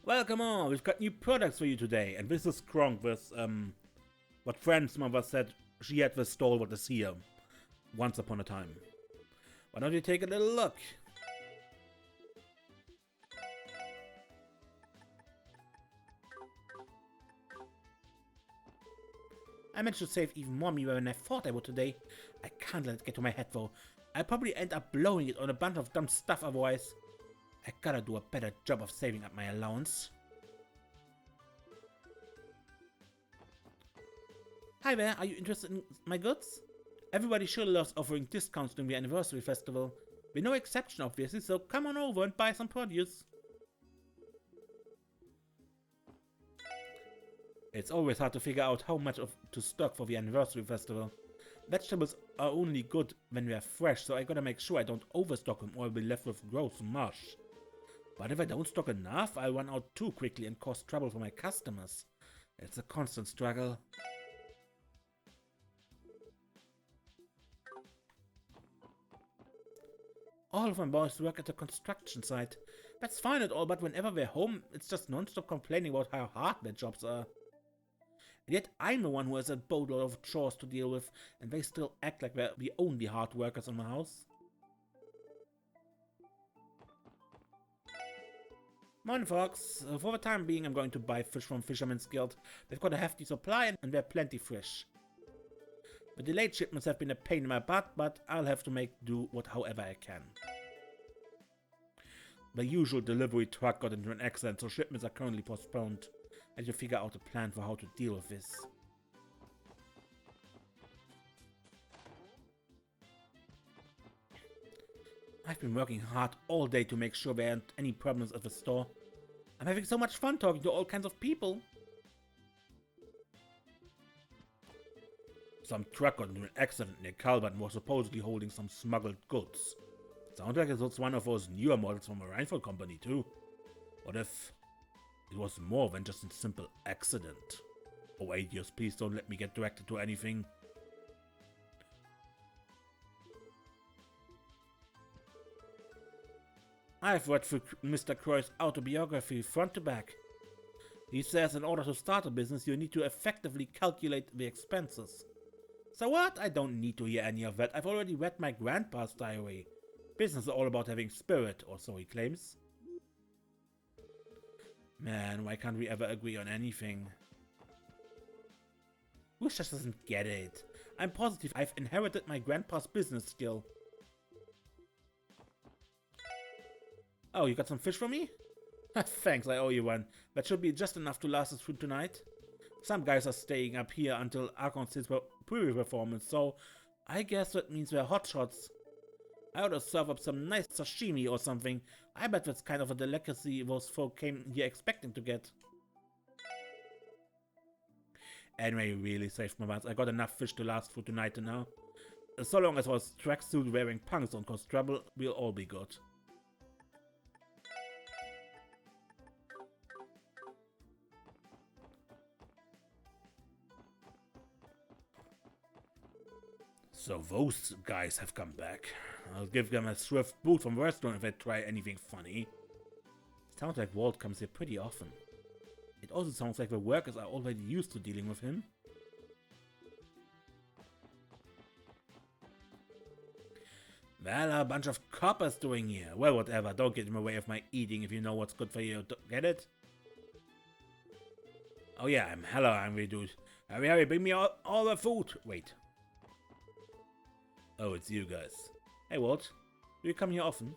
Welcome on, we've got new products for you today, and this is Kronk with, what Fran's mother said she had this stall what is here, once upon a time. Why don't you take a little look? I managed to save even more meal than I thought I would today. I can't let it get to my head though. I'll probably end up blowing it on a bunch of dumb stuff otherwise. I gotta do a better job of saving up my allowance. Hi there, are you interested in my goods? Everybody sure loves offering discounts during the anniversary festival. We're no exception obviously, so come on over and buy some produce. It's always hard to figure out how much to stock for the anniversary festival. Vegetables are only good when they're fresh, so I gotta make sure I don't overstock them or I'll be left with gross mush. But if I don't stock enough, I'll run out too quickly and cause trouble for my customers. It's a constant struggle. All of my boys work at the construction site. That's fine at all, but whenever we're home, it's just non-stop complaining about how hard their jobs are. And yet I'm the one who has a boatload of chores to deal with, and they still act like they're the only hard workers in the house. Morning, folks. For the time being, I'm going to buy fish from Fisherman's Guild. They've got a hefty supply and they're plenty fresh. The delayed shipments have been a pain in my butt, but I'll have to make do however I can. The usual delivery truck got into an accident, so shipments are currently postponed. I need to figure out a plan for how to deal with this. I've been working hard all day to make sure there aren't any problems at the store. I'm having so much fun talking to all kinds of people. Some truck got into an accident near Calvert and was supposedly holding some smuggled goods. Sounds like it was one of those newer models from a rifle company too. What if it was more than just a simple accident? Oh, idiots, please don't let me get directed to anything. I've read through Mr. Croy's autobiography front to back. He says in order to start a business, you need to effectively calculate the expenses. So what? I don't need to hear any of that. I've already read my grandpa's diary. Business is all about having spirit, or so he claims. Man, why can't we ever agree on anything? Wish just doesn't get it. I'm positive I've inherited my grandpa's business skill. Oh, you got some fish for me? Thanks, I owe you one. That should be just enough to last us through tonight. Some guys are staying up here until Archon's pre-performance, so I guess that means we're hotshots. I ought to serve up some nice sashimi or something. I bet that's kind of a delicacy those folk came here expecting to get. Anyway, you really saved my butts. I got enough fish to last through tonight and now. So long as those tracksuit wearing punks don't cause trouble, we'll all be good. So those guys have come back. I'll give them a swift boot from the restaurant if they try anything funny. Sounds like Walt comes here pretty often. It also sounds like the workers are already used to dealing with him. Well, a bunch of coppers doing here. Well, whatever. Don't get in the way of my eating if you know what's good for you. Get it? Oh yeah, I'm hella hungry, dude. Hurry, hurry, bring me all the food. Wait. Oh, it's you guys. Hey, Walt. Do you come here often?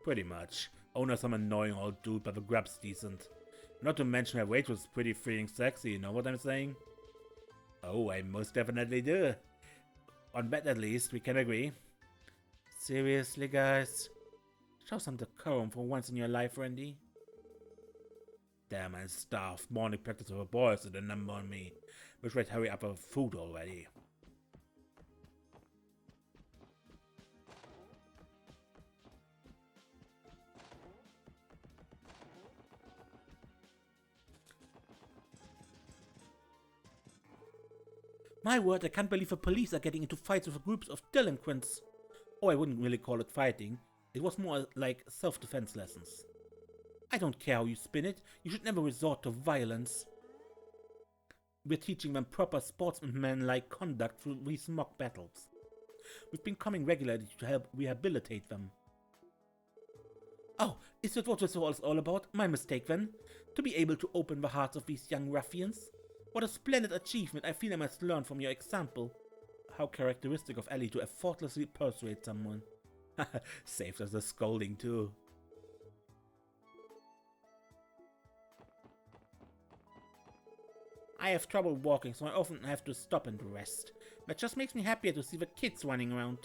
Pretty much. Owner's some annoying old dude, but the grub's decent. Not to mention her waitress is pretty freaking sexy, you know what I'm saying? Oh, I most definitely do. On bet at least, we can agree. Seriously, guys? Show some decorum for once in your life, Randy. Damn, I'm starved. Morning practice of a boy is a number on me. Wish we'd hurry up our food already. My word, I can't believe the police are getting into fights with groups of delinquents. Oh, I wouldn't really call it fighting. It was more like self-defense lessons. I don't care how you spin it, you should never resort to violence. We're teaching them proper sportsman-like conduct through these mock battles. We've been coming regularly to help rehabilitate them. Oh, is that what this was all about? My mistake then. To be able to open the hearts of these young ruffians? What a splendid achievement. I feel I must learn from your example. How characteristic of Ellie to effortlessly persuade someone. Saved us a scolding too. I have trouble walking, so I often have to stop and rest. That just makes me happier to see the kids running around.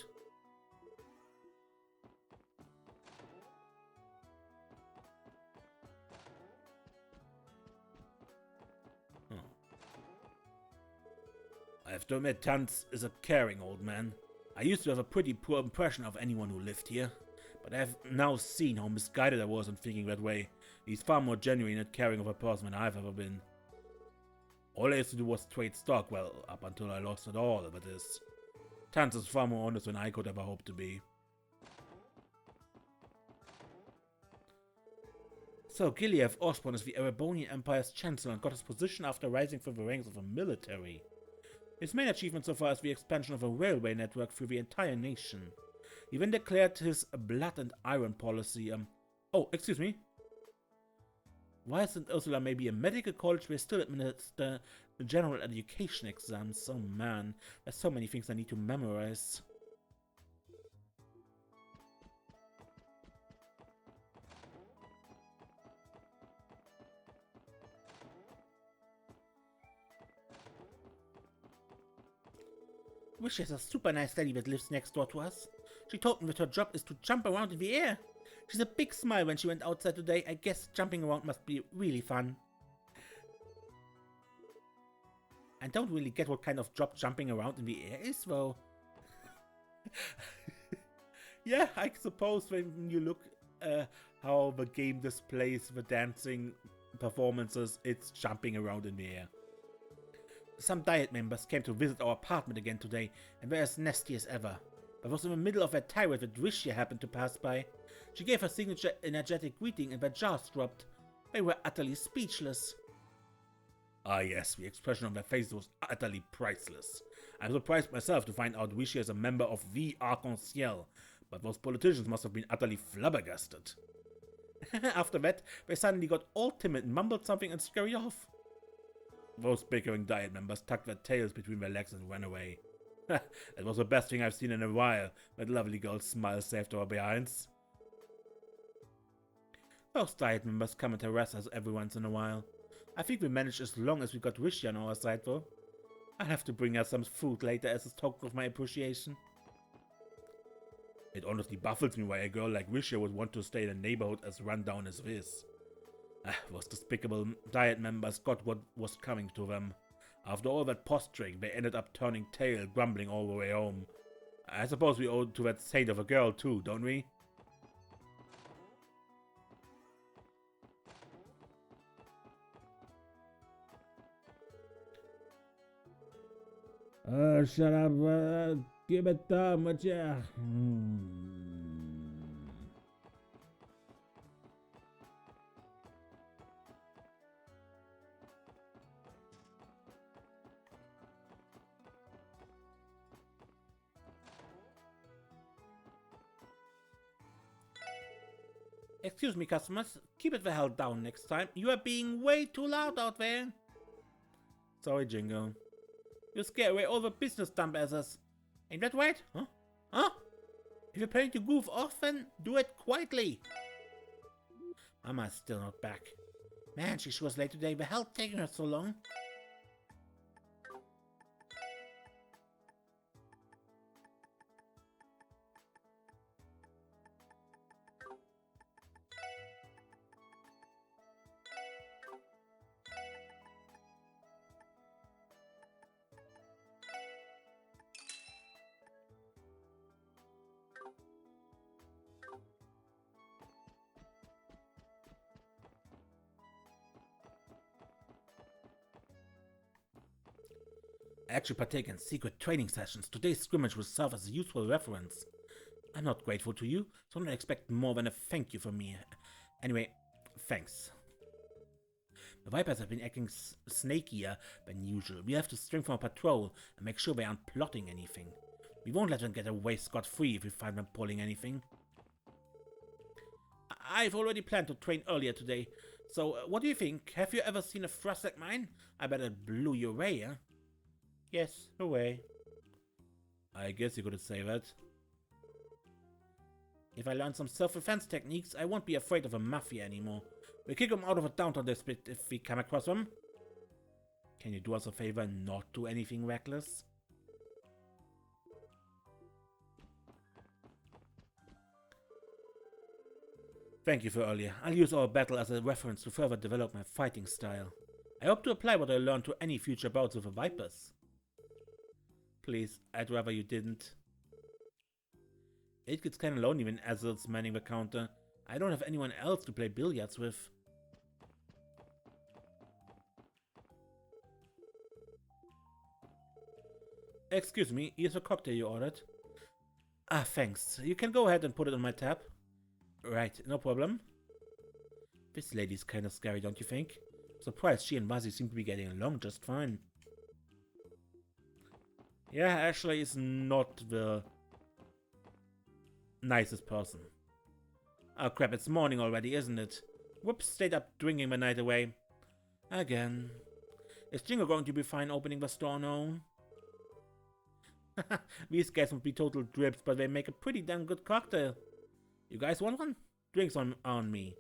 I have to admit, Tanz is a caring old man. I used to have a pretty poor impression of anyone who lived here, but I have now seen how misguided I was in thinking that way. He's far more genuine and caring of a person than I've ever been. All I used to do was trade stock, well, up until I lost it all, that is. Tanz is far more honest than I could ever hope to be. So, Gilead Osborne is the Erebonian Empire's Chancellor and got his position after rising through the ranks of the military. His main achievement so far is the expansion of a railway network through the entire nation. He then declared his blood and iron policy. Oh, excuse me. Why St. Ursula may be a medical college, they still administer the general education exams. Oh man, there's so many things I need to memorize. Wish there's a super nice lady that lives next door to us. She told me that her job is to jump around in the air. She's a big smile when she went outside today. I guess jumping around must be really fun. I don't really get what kind of job jumping around in the air is, though. Yeah, I suppose when you look how the game displays the dancing performances, it's jumping around in the air. Some Diet members came to visit our apartment again today, and were as nasty as ever. I was in the middle of a tirade that Rishia happened to pass by. She gave her signature energetic greeting and their jaws dropped. They were utterly speechless. Ah yes, the expression on their faces was utterly priceless. I'm surprised myself to find out Rishia is a member of the Arc-en-Ciel, but those politicians must have been utterly flabbergasted. After that, they suddenly got all timid and mumbled something and scurried off. Those bickering Diet members tucked their tails between their legs and ran away. That was the best thing I've seen in a while. That lovely girl's smile saved our behinds. Those Diet members come and harass us every once in a while. I think we managed as long as we got Rishia on our side, though. I'll have to bring her some food later as a token of my appreciation. It honestly baffles me why a girl like Rishia would want to stay in a neighborhood as rundown as this. Those despicable Diet members got what was coming to them. After all that posturing, they ended up turning tail, grumbling all the way home. I suppose we owe it to that saint of a girl too, don't we? Shut up, give it down, would ya? Excuse me, customers. Keep it the hell down next time. You are being way too loud out there. Sorry, Jingo. You scare away all the business dumbasses. Ain't that right? Huh? Huh? If you're planning to goof off, then do it quietly. Mama's still not back. Man, she sure was late today. The hell taking her so long? I actually partake in secret training sessions. Today's scrimmage will serve as a useful reference. I'm not grateful to you, so don't expect more than a thank you from me. Anyway, thanks. The Vipers have been acting snakier than usual. We have to strengthen our patrol and make sure they aren't plotting anything. We won't let them get away scot-free if we find them pulling anything. I've already planned to train earlier today, so what do you think? Have you ever seen a thrust like mine? I bet it blew you away, huh? Yes, away. I guess you could say that. If I learn some self-defense techniques, I won't be afraid of a mafia anymore. We'll kick them out of a downtown district if we come across them. Can you do us a favor and not do anything reckless? Thank you for earlier. I'll use our battle as a reference to further develop my fighting style. I hope to apply what I learned to any future bouts with the Vipers. Please, I'd rather you didn't. It gets kinda lonely when Azil's manning the counter. I don't have anyone else to play billiards with. Excuse me, here's the cocktail you ordered. Ah, thanks. You can go ahead and put it on my tab. Right, no problem. This lady's kinda scary, don't you think? Surprised she and Buzzy seem to be getting along just fine. Yeah, Ashley is not the nicest person. Oh crap, it's morning already, isn't it? Whoops, stayed up drinking the night away. Again. Is Jingo going to be fine opening the store now? These guys would be total drips, but they make a pretty damn good cocktail. You guys want one? Drinks on me.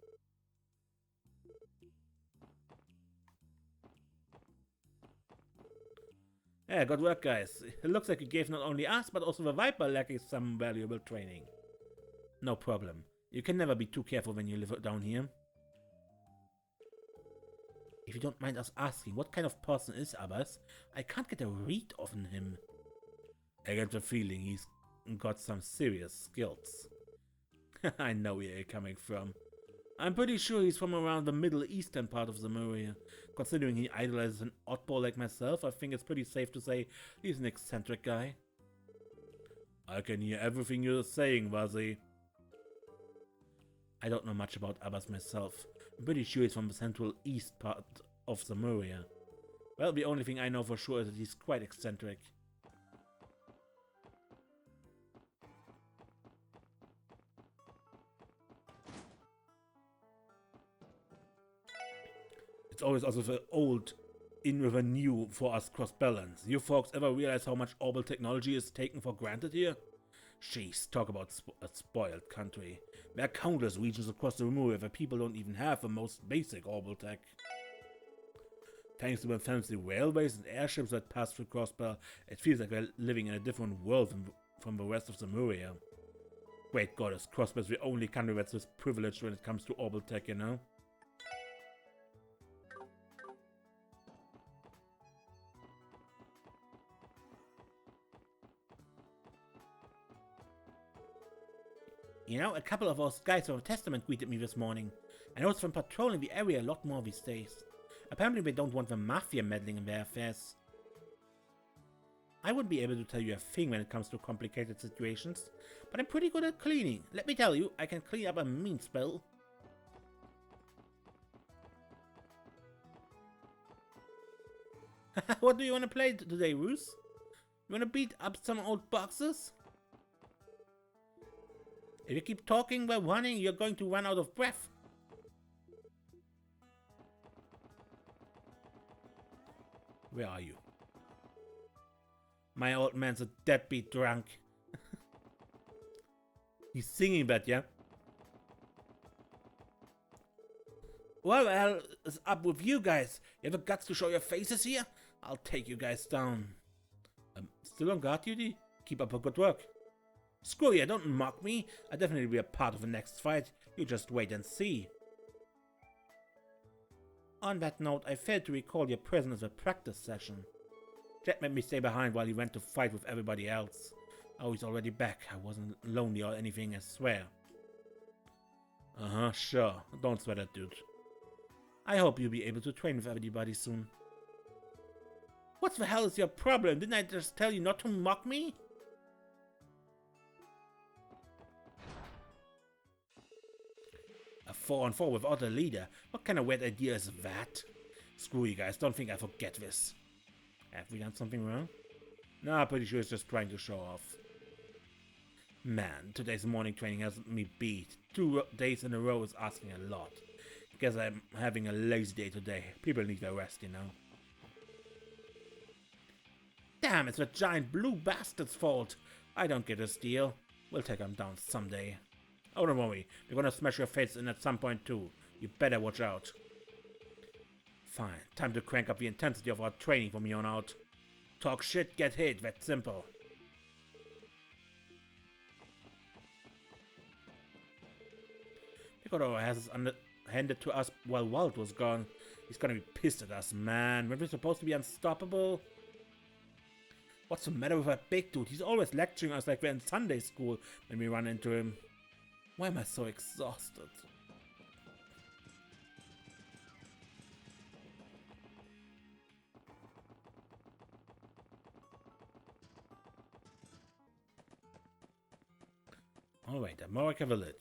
Yeah, good work, guys. It looks like you gave not only us, but also the Viper Lackey some valuable training. No problem. You can never be too careful when you live down here. If you don't mind us asking, what kind of person is Abbas? I can't get a read on him. I get the feeling he's got some serious skills. I know where you're coming from. I'm pretty sure he's from around the Middle Eastern part of Zamuria. Considering he idolizes an oddball like myself, I think it's pretty safe to say he's an eccentric guy. I can hear everything you're saying, Vazi. I don't know much about Abbas myself. I'm pretty sure he's from the Central East part of Zamuria. Well, the only thing I know for sure is that he's quite eccentric. It's always also the old in with a new for us cross-balance. You folks ever realize how much orbital technology is taken for granted here? Jeez, talk about a spoiled country. There are countless regions across the Zamuria where people don't even have the most basic orbital tech. Thanks to the fancy railways and airships that pass through Crossbell, it feels like we're living in a different world from the rest of Zamuria. Great goddess, Crossbell is the only country that's this privileged when it comes to orbital tech, you know? You know, a couple of those guys from the Testament greeted me this morning. I noticed them patrolling the area a lot more these days. Apparently they don't want the Mafia meddling in their affairs. I wouldn't be able to tell you a thing when it comes to complicated situations, but I'm pretty good at cleaning. Let me tell you, I can clean up a mean spell. What do you want to play today, Roos? You want to beat up some old boxes? If you keep talking while running, you're going to run out of breath. Where are you? My old man's a deadbeat drunk. He's singing that, yeah? Well, hell is up with you guys? You have the guts to show your faces here? I'll take you guys down. Still on guard duty? Keep up the good work. Screw you, don't mock me. I'll definitely be a part of the next fight. You just wait and see. On that note, I failed to recall your presence at the practice session. Jet made me stay behind while he went to fight with everybody else. Oh, he's already back. I wasn't lonely or anything, I swear. Sure. Don't sweat it, dude. I hope you'll be able to train with everybody soon. What the hell is your problem? Didn't I just tell you not to mock me? A 4-on-4 without a leader? What kind of weird idea is that? Screw you guys, don't think I forget this. Have we done something wrong? No, I'm pretty sure it's just trying to show off. Man, today's morning training has me beat. 2 days in a row is asking a lot. Guess I'm having a lazy day today. People need their rest, you know. Damn, it's the giant blue bastard's fault. I don't get his deal. We'll take him down someday. Oh, don't worry. We're gonna smash your face in at some point too. You better watch out. Fine. Time to crank up the intensity of our training from here on out. Talk shit, get hit. That's simple. Piccolo has us handed to us while Walt was gone. He's gonna be pissed at us, man. Weren't we supposed to be unstoppable? What's the matter with that big dude? He's always lecturing us like we're in Sunday school when we run into him. Why am I so exhausted? Alright, Armorica Village.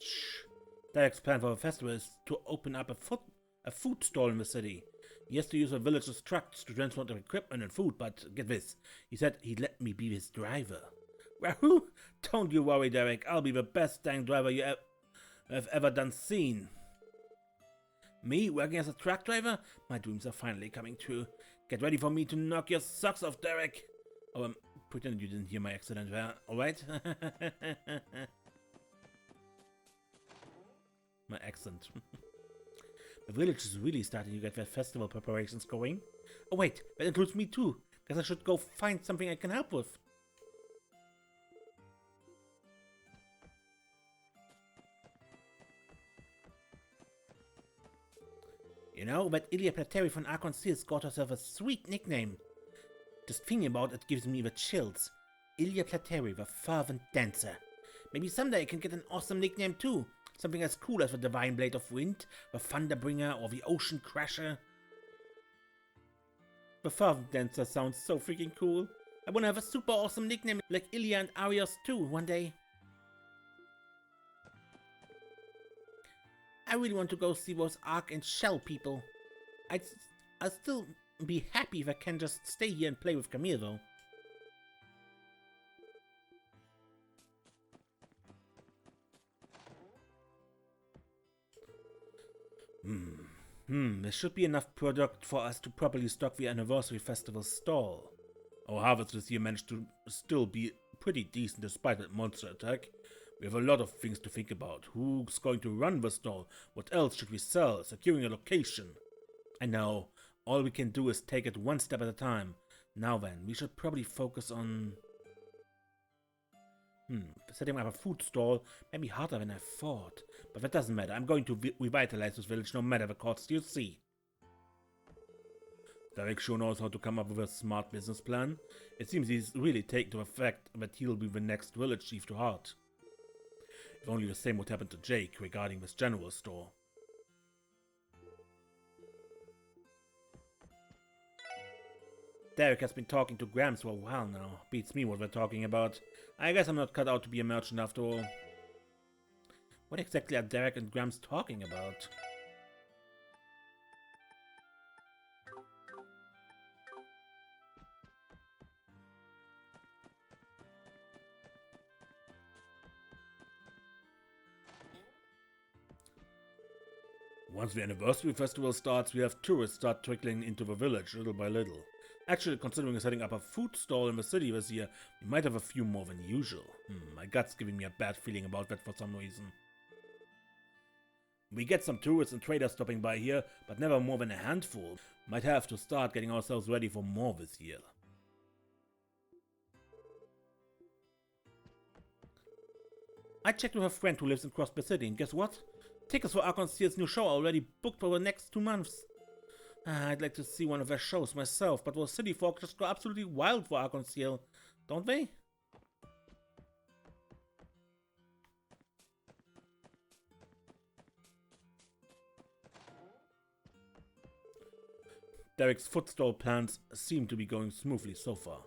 Derek's plan for the festival is to open up a food stall in the city. He has to use the village's trucks to transport the equipment and food, but get this, he said he'd let me be his driver. Wahoo! Don't you worry, Derek, I'll be the best dang driver you have ever done seen. Me, working as a truck driver? My dreams are finally coming true. Get ready for me to knock your socks off, Derek! Oh, pretend you didn't hear my accident there, alright? My accent. The village is really starting to get their festival preparations going. Oh wait, that includes me too. Guess I should go find something I can help with. You know, that Ilya Plateri from occurences got herself a sweet nickname. Just thinking about it gives me the chills. Ilya Plateri, the fervent dancer. Maybe someday I can get an awesome nickname too. Something as cool as the Divine Blade of Wind, the Thunderbringer, or the Ocean Crasher. The Fervent Dancer sounds so freaking cool. I wanna have a super awesome nickname like Ilya and Arios too one day. I really want to go see those Ark and Shell people. I'll still be happy if I can just stay here and play with Camille though. There should be enough product for us to properly stock the anniversary festival stall. Our harvest this year managed to still be pretty decent despite that monster attack. We have a lot of things to think about. Who's going to run the stall? What else should we sell? Securing a location. I know, all we can do is take it one step at a time. Now then, we should probably focus on... setting up a food stall may be harder than I thought, but that doesn't matter. I'm going to revitalize this village no matter the cost, you see. Derek sure knows how to come up with a smart business plan. It seems he's really taken to the fact that he'll be the next village chief to heart. If only the same would happen to Jake regarding this general store. Derek has been talking to Grams for a while now. Beats me what they're talking about. I guess I'm not cut out to be a merchant after all. What exactly are Derek and Grams talking about? Once the anniversary festival starts, we have tourists start trickling into the village little by little. Actually, considering setting up a food stall in the city this year, we might have a few more than usual. My gut's giving me a bad feeling about that for some reason. We get some tourists and traders stopping by here, but never more than a handful. Might have to start getting ourselves ready for more this year. I checked with a friend who lives in Crossbell City, and guess what? Tickets for occurences' new show are already booked for the next 2 months. I'd like to see one of their shows myself, but those city folk just go absolutely wild for occurences, don't they? Derek's food stall plans seem to be going smoothly so far.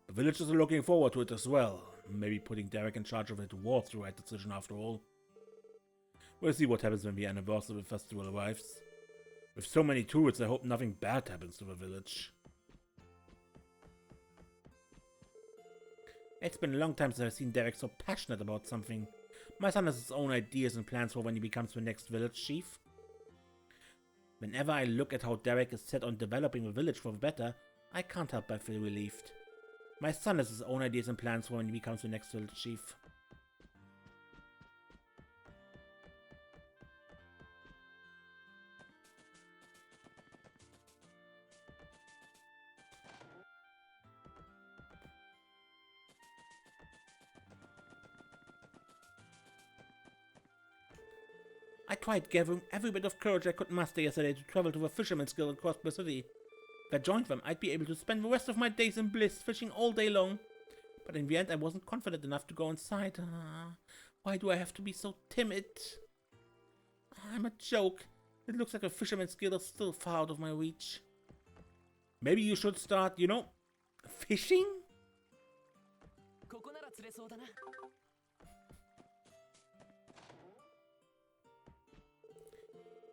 The villagers are looking forward to it as well. Maybe putting Derek in charge of it was the right decision after all. We'll see what happens when the anniversary festival arrives. With so many tourists, I hope nothing bad happens to the village. It's been a long time since I've seen Derek so passionate about something. My son has his own ideas and plans for when he becomes the next village chief. Whenever I look at how Derek is set on developing the village for the better, I can't help but feel relieved. My son has his own ideas and plans for when he becomes the next village chief. I tried gathering every bit of courage I could muster yesterday to travel to the Fisherman's Guild in Crossbell City. If I joined them, I'd be able to spend the rest of my days in bliss, fishing all day long. But in the end, I wasn't confident enough to go inside. Why do I have to be so timid? I'm a joke. It looks like a fisherman's guild is still far out of my reach. Maybe you should start, you know, fishing?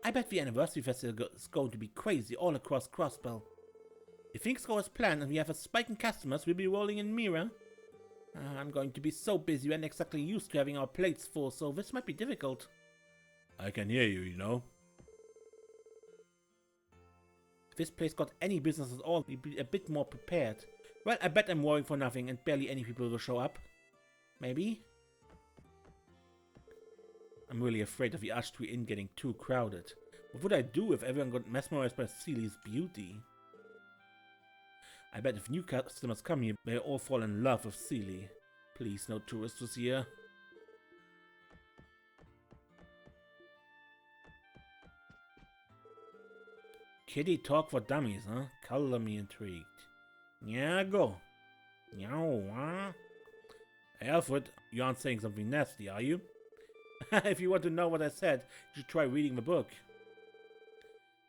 I bet the anniversary festival is going to be crazy all across Crossbell. If things go as planned and we have a spike in customers, we'll be rolling in Mira. I'm going to be so busy and exactly used to having our plates full, so this might be difficult. I can hear you, you know. If this place got any business at all, we'd be a bit more prepared. Well, I bet I'm worrying for nothing and barely any people will show up. Maybe? I'm really afraid of the Ash Tree Inn getting too crowded. What would I do if everyone got mesmerized by Seely's beauty? I bet if new customers come here, they all fall in love with Seely. Please, no tourists this year. Kitty talk for dummies, huh? Color me intrigued. Yeah, go. Meow. Hey, Alfred, you aren't saying something nasty, are you? If you want to know what I said, you should try reading the book.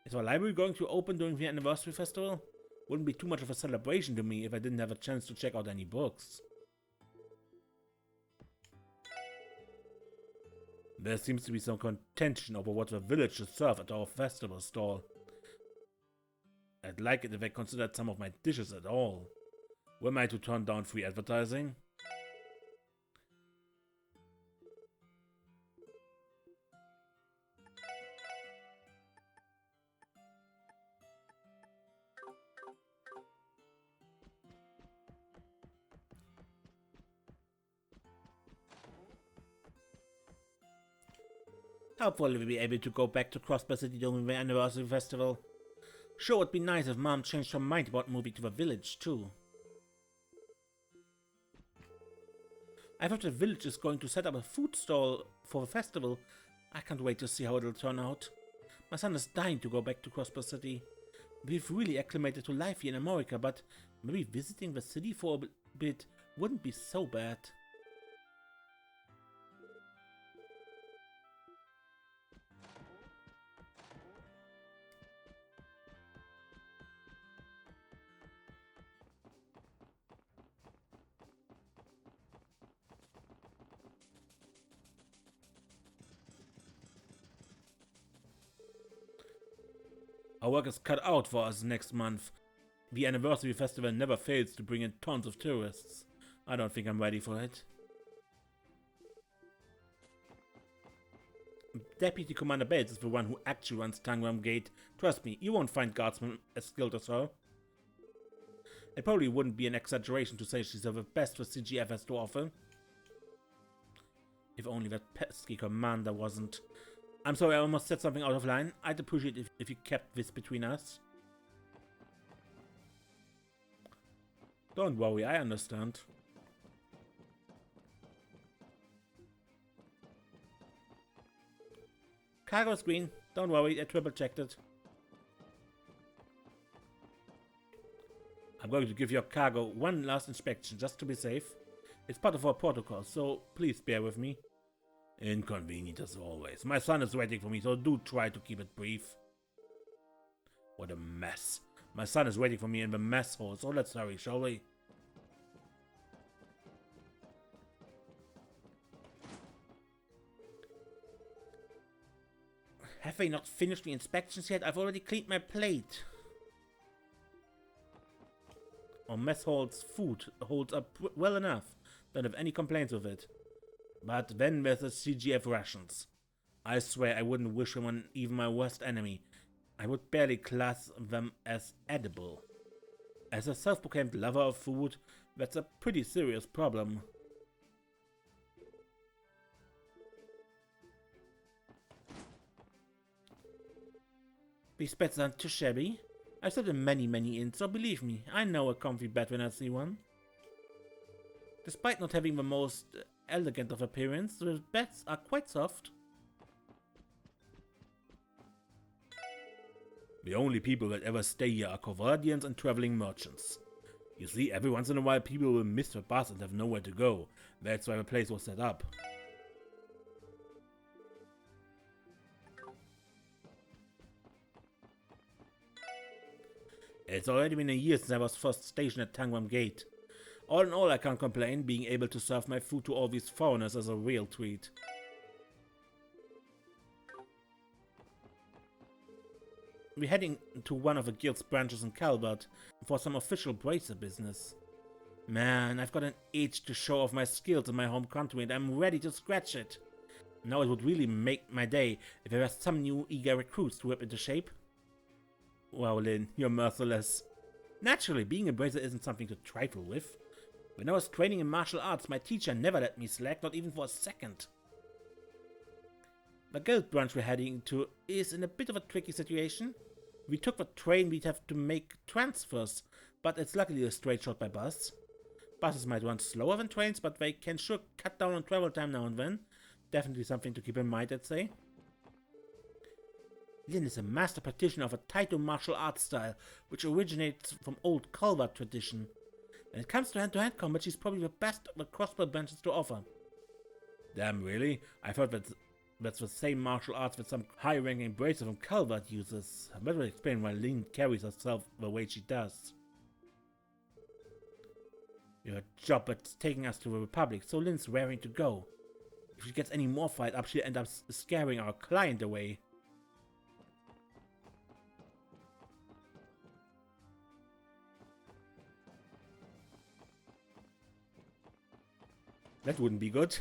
Is our library going to open during the anniversary festival? Wouldn't be too much of a celebration to me if I didn't have a chance to check out any books. There seems to be some contention over what the village should serve at our festival stall. I'd like it if they considered some of my dishes at all. Were am I to turn down free advertising? Hopefully we'll be able to go back to Crossbell City during the anniversary festival. Sure, it'd be nice if Mom changed her mind about moving to the village too. I thought the village is going to set up a food stall for the festival. I can't wait to see how it'll turn out. My son is dying to go back to Crossbell City. We've really acclimated to life here in Armorica, but maybe visiting the city for a bit wouldn't be so bad. Our work is cut out for us next month. The anniversary festival never fails to bring in tons of tourists. I don't think I'm ready for it. Deputy Commander Bates is the one who actually runs Tangram Gate. Trust me, you won't find guardsmen as skilled as her. It probably wouldn't be an exaggeration to say she's the best the CGF has to offer. If only that pesky commander wasn't. I'm sorry, I almost said something out of line. I'd appreciate it if you kept this between us. Don't worry, I understand. Cargo screen. Don't worry, I triple checked it. I'm going to give your cargo one last inspection just to be safe. It's part of our protocol, so please bear with me. Inconvenient as always. My son is waiting for me, so do try to keep it brief. What a mess. My son is waiting for me in the mess hall, so let's hurry, shall we? Have they not finished the inspections yet? I've already cleaned my plate. Our mess hall's food holds up well enough. Don't have any complaints with it. But then there's the CGF rations. I swear I wouldn't wish them on even my worst enemy. I would barely class them as edible. As a self-proclaimed lover of food, that's a pretty serious problem. These beds aren't too shabby. I've sat in many inns, so believe me, I know a comfy bed when I see one. Despite not having the most elegant of appearance, the beds are quite soft. The only people that ever stay here are Covardians and traveling merchants. You see, every once in a while people will miss the bus and have nowhere to go. That's why the place was set up. It's already been a year since I was first stationed at Tangram Gate. All in all, I can't complain. Being able to serve my food to all these foreigners is a real treat. We're heading to one of the guild's branches in Calvert for some official bracer business. Man, I've got an itch to show off my skills in my home country and I'm ready to scratch it. Now it would really make my day if there were some new eager recruits to whip into shape. Wow, Lynn, you're merciless. Naturally, being a bracer isn't something to trifle with. When I was training in martial arts, my teacher never let me slack, not even for a second. The guild branch we're heading to is in a bit of a tricky situation. We took the train, we'd have to make transfers, but it's luckily a straight shot by bus. Buses might run slower than trains, but they can sure cut down on travel time now and then. Definitely something to keep in mind, I'd say. Lynn is a master practitioner of a Taito martial arts style, which originates from old Calvert tradition. When it comes to hand-to-hand combat, she's probably the best of the Crossbell branches to offer. Damn, really? I've heard that's the same martial arts that some high-ranking bracer from Calvert uses. That would explain why Lynn carries herself the way she does. Your job at taking us to the Republic, so Lynn's raring to go. If she gets any more fight up, she'll end up scaring our client away. That wouldn't be good.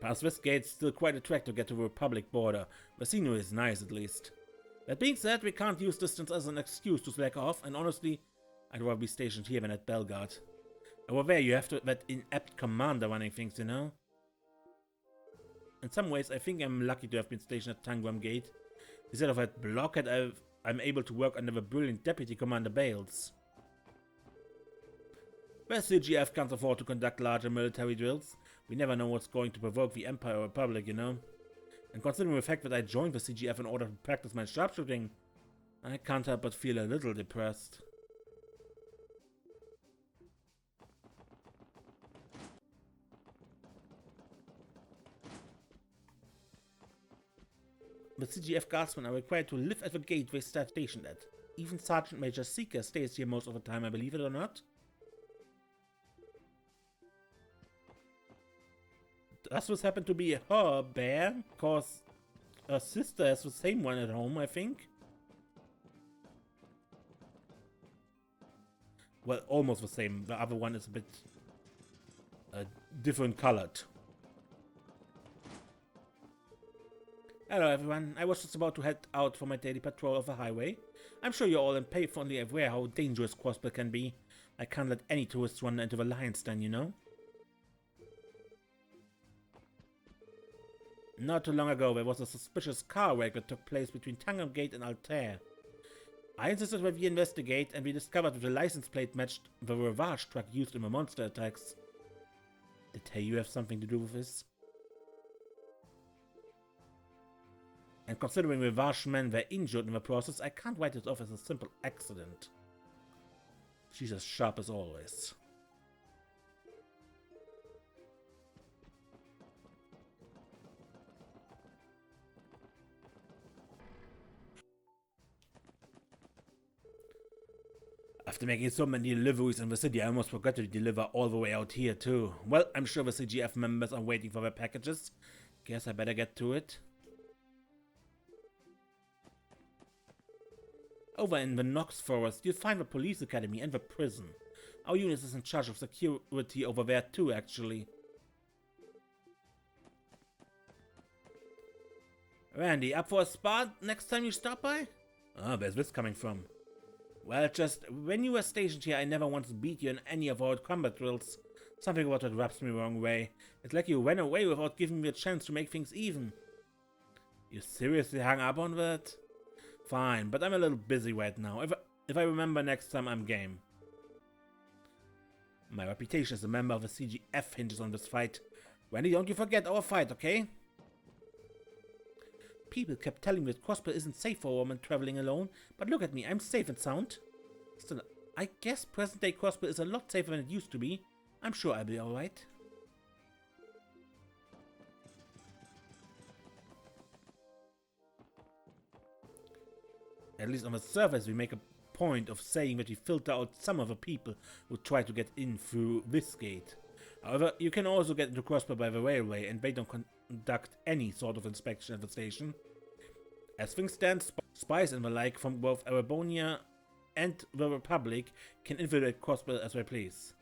Past this gate's still quite a trek to get to the Republic border. The scenery is nice, at least. That being said, we can't use distance as an excuse to slack off, and honestly, I'd rather be stationed here than at Bellguard. Over there, you have that inept commander running things, you know? In some ways, I think I'm lucky to have been stationed at Tangram Gate. Instead of that blockhead, I'm able to work under the brilliant Deputy Commander Bales. The CGF can't afford to conduct larger military drills. We never know what's going to provoke the Empire or Republic, you know? And considering the fact that I joined the CGF in order to practice my sharpshooting, I can't help but feel a little depressed. The CGF guardsmen are required to live at the gate they start stationed at. Even Sergeant Major Seeker stays here most of the time, I believe it or not. Does this happen to be her bear? Cause her sister has the same one at home, I think. Well, almost the same. The other one is a bit different colored. Hello everyone, I was just about to head out for my daily patrol of the highway. I'm sure you're all painfully aware how dangerous Crossbell can be. I can't let any tourists run into the lion's den, you know? Not too long ago, there was a suspicious car wreck that took place between Tangram Gate and Altair. I insisted that we investigate, and we discovered that the license plate matched the Revage truck used in the monster attacks. Did you have something to do with this? And considering Revage men were injured in the process, I can't write it off as a simple accident. She's as sharp as always. After making so many deliveries in the city, I almost forgot to deliver all the way out here too. Well, I'm sure the CGF members are waiting for their packages. Guess I better get to it. Over in the Nox Forest, you'll find the police academy and the prison. Our unit is in charge of security over there too, actually. Randy, up for a spot next time you stop by? Ah, where's this coming from? Well, just when you were stationed here, I never once beat you in any of our combat drills. Something about that rubs me the wrong way. It's like you ran away without giving me a chance to make things even. You seriously hung up on that? Fine, but I'm a little busy right now. If I remember next time, I'm game. My reputation as a member of the CGF hinges on this fight. Randy, don't you forget our fight, okay? People kept telling me that Crossbell isn't safe for a woman traveling alone, but look at me, I'm safe and sound. Still, I guess present-day Crossbell is a lot safer than it used to be. I'm sure I'll be alright. At least on the surface, we make a point of saying that we filter out some of the people who try to get in through this gate. However, you can also get into Crossbell by the railway, and they don't conduct any sort of inspection at the station. As things stand, spies and the like from both Arabonia and the Republic can infiltrate Crossbell as they please.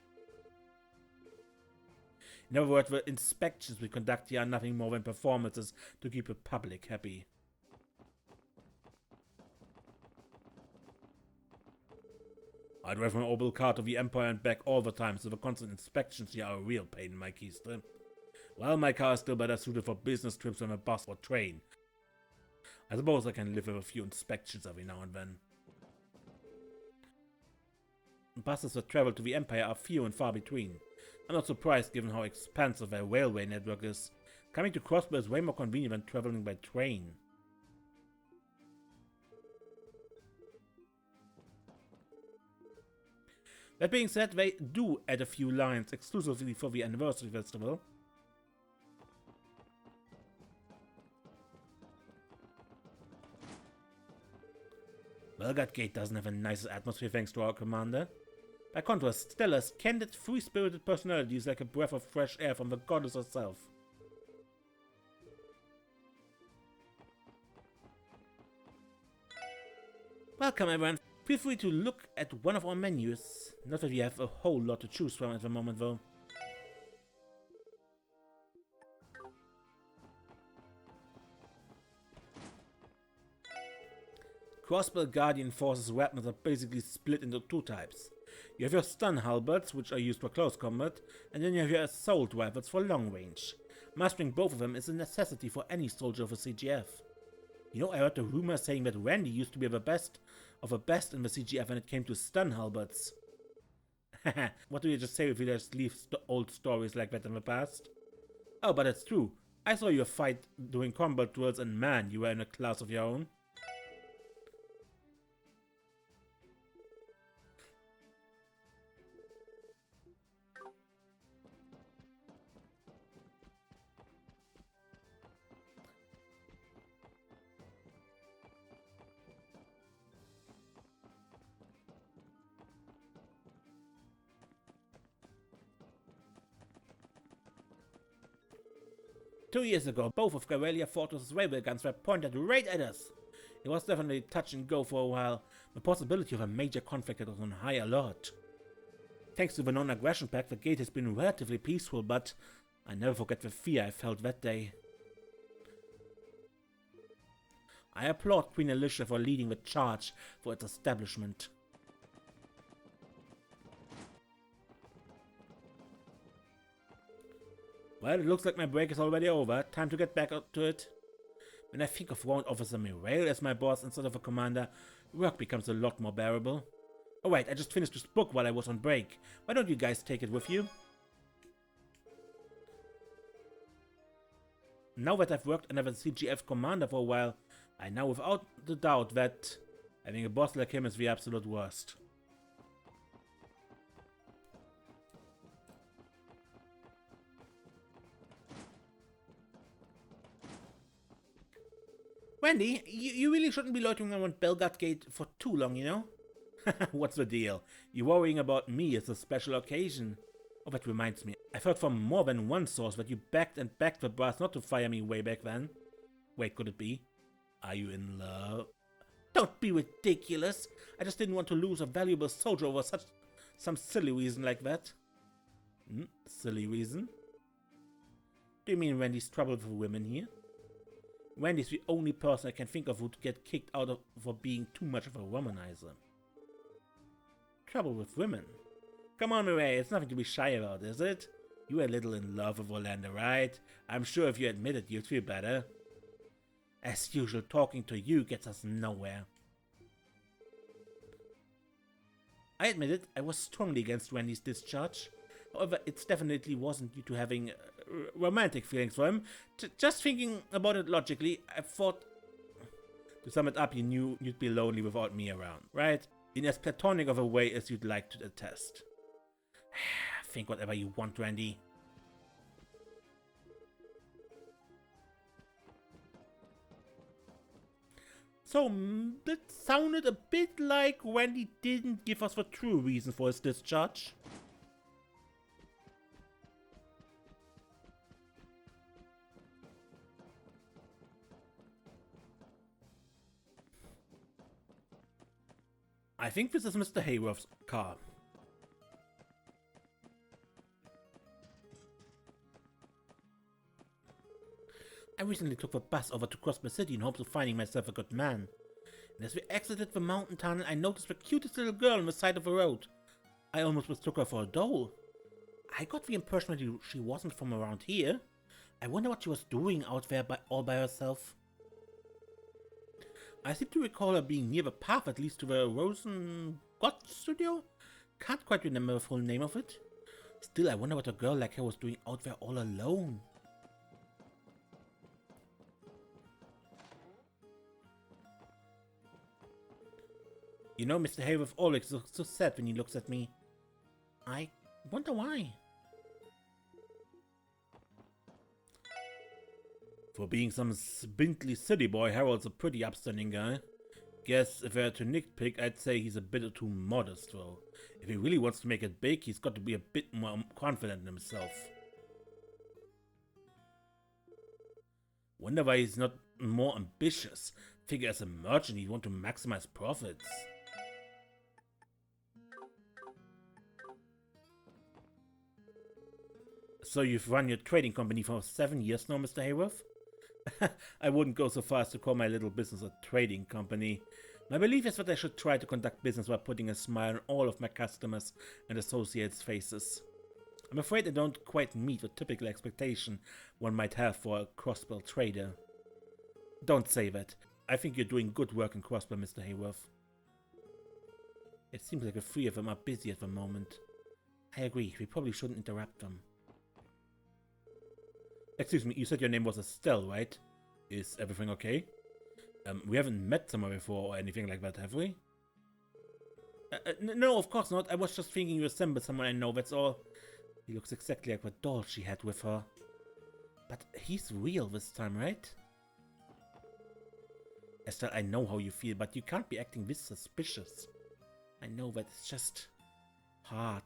In other words, the inspections we conduct here are nothing more than performances to keep the public happy. I drive my orbital car to the Empire and back all the time, so the constant inspections here are a real pain in my keister. Well, my car is still better suited for business trips than a bus or train. I suppose I can live with a few inspections every now and then. Buses that travel to the Empire are few and far between. I'm not surprised given how expansive their railway network is. Coming to Crossbell is way more convenient than traveling by train. That being said, they do add a few lines exclusively for the anniversary festival. Bellguard Gate doesn't have a nice atmosphere thanks to our commander. By contrast, Stella's candid, free-spirited personality is like a breath of fresh air from the goddess herself. Welcome everyone. Feel free to look at one of our menus. Not that we have a whole lot to choose from at the moment though. Crossbell Guardian Forces weapons are basically split into two types. You have your stun halberds, which are used for close combat, and then you have your assault rifles for long range. Mastering both of them is a necessity for any soldier of the CGF. You know, I heard the rumor saying that Randy used to be the best of the best in the CGF when it came to stun halberds. Haha, what do you just say if you just leave old stories like that in the past? Oh, but it's true. I saw you fight doing combat drills and man, you were in a class of your own. Two years ago, both of Garelia Fortress's railway guns were pointed right at us. It was definitely touch and go for a while. The possibility of a major conflict was on high alert. Thanks to the non-aggression pact, the gate has been relatively peaceful, but I never forget the fear I felt that day. I applaud Queen Alicia for leading the charge for its establishment. Well, it looks like my break is already over. Time to get back to it. When I think of Warrant Officer Mirail as my boss instead of a commander, work becomes a lot more bearable. Alright, I just finished this book while I was on break. Why don't you guys take it with you? Now that I've worked under the CGF commander for a while, I know without the doubt that having a boss like him is the absolute worst. Wendy, you really shouldn't be loitering around Bellguard Gate for too long, you know? What's the deal? You worrying about me is a special occasion. Oh, that reminds me. I've heard from more than one source that you begged and begged the brass not to fire me way back then. Wait, could it be? Are you in love? Don't be ridiculous! I just didn't want to lose a valuable soldier over some silly reason like that. Silly reason? Do you mean Wendy's trouble with women here? Wendy's the only person I can think of who'd get kicked out of for being too much of a womanizer. Trouble with women? Come on, Mireille, it's nothing to be shy about, is it? You're a little in love with Orlando, right? I'm sure if you admit it, you'd feel better. As usual, talking to you gets us nowhere. I admit it, I was strongly against Wendy's discharge. However, it definitely wasn't due to having romantic feelings for him. Just thinking about it logically, I thought To sum it up, you knew you'd be lonely without me around, right? In as platonic of a way as you'd like to attest. Think whatever you want, Randy. So, that sounded a bit like Randy didn't give us the true reason for his discharge. I think this is Mr. Hayworth's car. I recently took the bus over to Crossbell City in hopes of finding myself a good man. And as we exited the mountain tunnel, I noticed the cutest little girl on the side of the road. I almost mistook her for a doll. I got the impression that she wasn't from around here. I wonder what she was doing out there all by herself. I seem to recall her being near the path that leads to the Rosen God studio? Can't quite remember the full name of it. Still, I wonder what a girl like her was doing out there all alone. You know, Mr. Hayworth always looks so sad when he looks at me. I wonder why. For being some spindly city boy, Harold's a pretty upstanding guy. Guess if I had to nitpick, I'd say he's a bit too modest though. If he really wants to make it big, he's got to be a bit more confident in himself. Wonder why he's not more ambitious. Figure as a merchant he'd want to maximize profits. So you've run your trading company for 7 years now, Mr. Hayworth? I wouldn't go so far as to call my little business a trading company. My belief is that I should try to conduct business while putting a smile on all of my customers and associates' faces. I'm afraid I don't quite meet the typical expectation one might have for a Crossbell trader. Don't say that. I think you're doing good work in Crossbell, Mr. Hayworth. It seems like the three of them are busy at the moment. I agree, we probably shouldn't interrupt them. Excuse me, you said your name was Estelle, right? Is everything okay? We haven't met somewhere before or anything like that, have we? No, of course not. I was just thinking you resemble someone I know, that's all. He looks exactly like the doll she had with her. But he's real this time, right? Estelle, I know how you feel, but you can't be acting this suspicious. I know that it's just hard.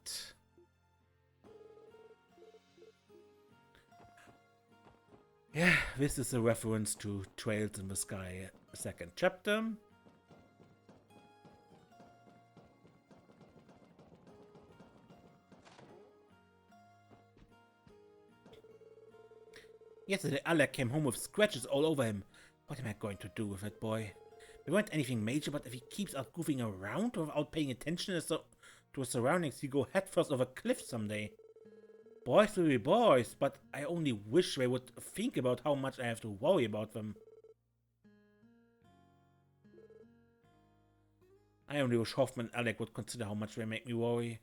Yeah, this is a reference to Trails in the Sky, second chapter. Yesterday, Alec came home with scratches all over him. What am I going to do with that boy? They weren't anything major, but if he keeps out goofing around without paying attention to his surroundings, he'll go headfirst over a cliff someday. Boys will be boys, but I only wish they would think about how much I have to worry about them. I only wish Hoffman and Alec would consider how much they make me worry.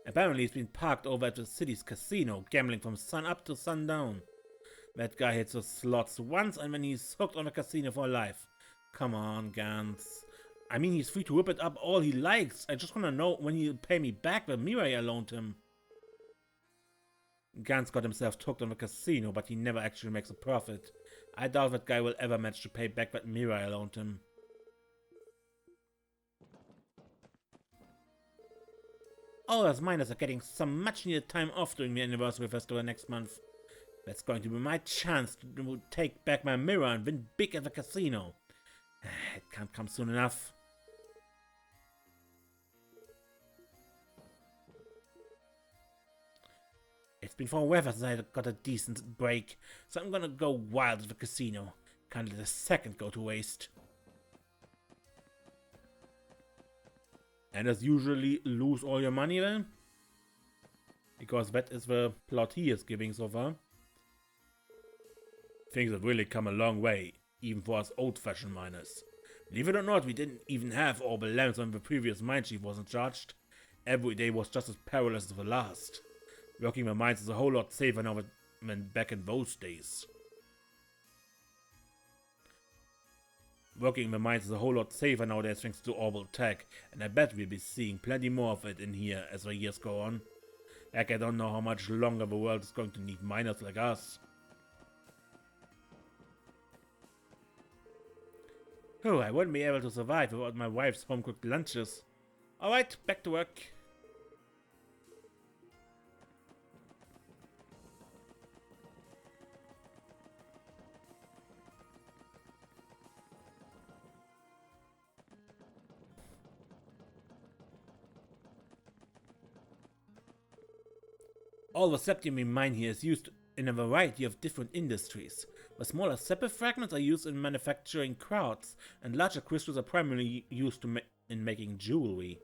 Apparently he's been parked over at the city's casino, gambling from sun up to sundown. That guy hits the slots once and then he's hooked on the casino for life. Come on, Gans. I mean, he's free to whip it up all he likes. I just want to know when he'll pay me back the mirror I loaned him. Gans got himself hooked on the casino, but he never actually makes a profit. I doubt that guy will ever manage to pay back that mirror I loaned him. All us miners are getting some much needed time off during the anniversary festival next month. That's going to be my chance to take back my mirror and win big at the casino. It can't come soon enough. It's been forever since I got a decent break, so I'm gonna go wild at the casino. Can't let a second go to waste. And as usually, lose all your money then? Because that is the plot he is giving so far. Things have really come a long way, even for us old-fashioned miners. Believe it or not, we didn't even have all the lamps when the previous mine chief wasn't charged. Every day was just as perilous as the last. Working the mines is a whole lot safer now than back in those days. Working in the mines is a whole lot safer nowadays thanks to orbital tech, and I bet we'll be seeing plenty more of it in here as the years go on. Heck, I don't know how much longer the world is going to need miners like us. Oh, I wouldn't be able to survive without my wife's home-cooked lunches. Alright, back to work. All the septium we mine here is used in a variety of different industries. The smaller sepal fragments are used in manufacturing quartz, and larger crystals are primarily used in making jewelry.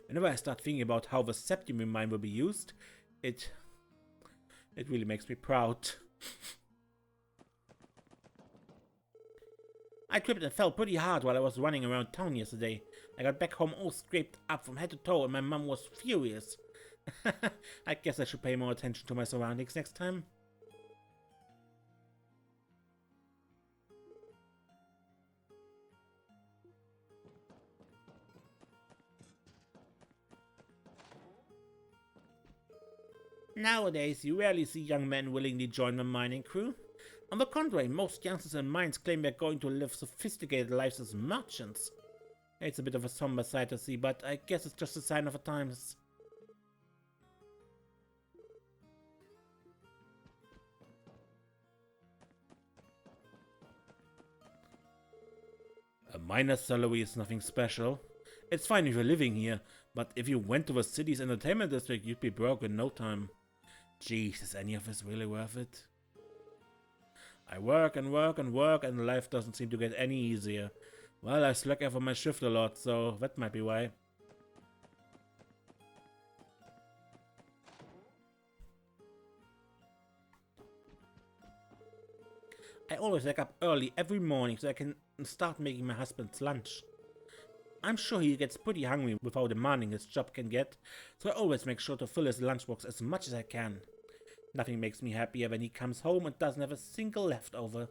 Whenever I start thinking about how the septium we mine will be used, it really makes me proud. I tripped and fell pretty hard while I was running around town yesterday. I got back home all scraped up from head to toe and my mum was furious. I guess I should pay more attention to my surroundings next time. Nowadays, you rarely see young men willingly join the mining crew. On the contrary, most youngsters in mines claim they're going to live sophisticated lives as merchants. It's a bit of a somber sight to see, but I guess it's just a sign of the times. A miner's salary is nothing special. It's fine if you're living here, but if you went to the city's entertainment district, you'd be broke in no time. Jeez, is any of this really worth it? I work and work and work, and life doesn't seem to get any easier. Well, I slack off on my shift a lot, so that might be why. I always wake up early every morning so I can start making my husband's lunch. I'm sure he gets pretty hungry with how demanding his job can get, so I always make sure to fill his lunchbox as much as I can. Nothing makes me happier when he comes home and doesn't have a single leftover.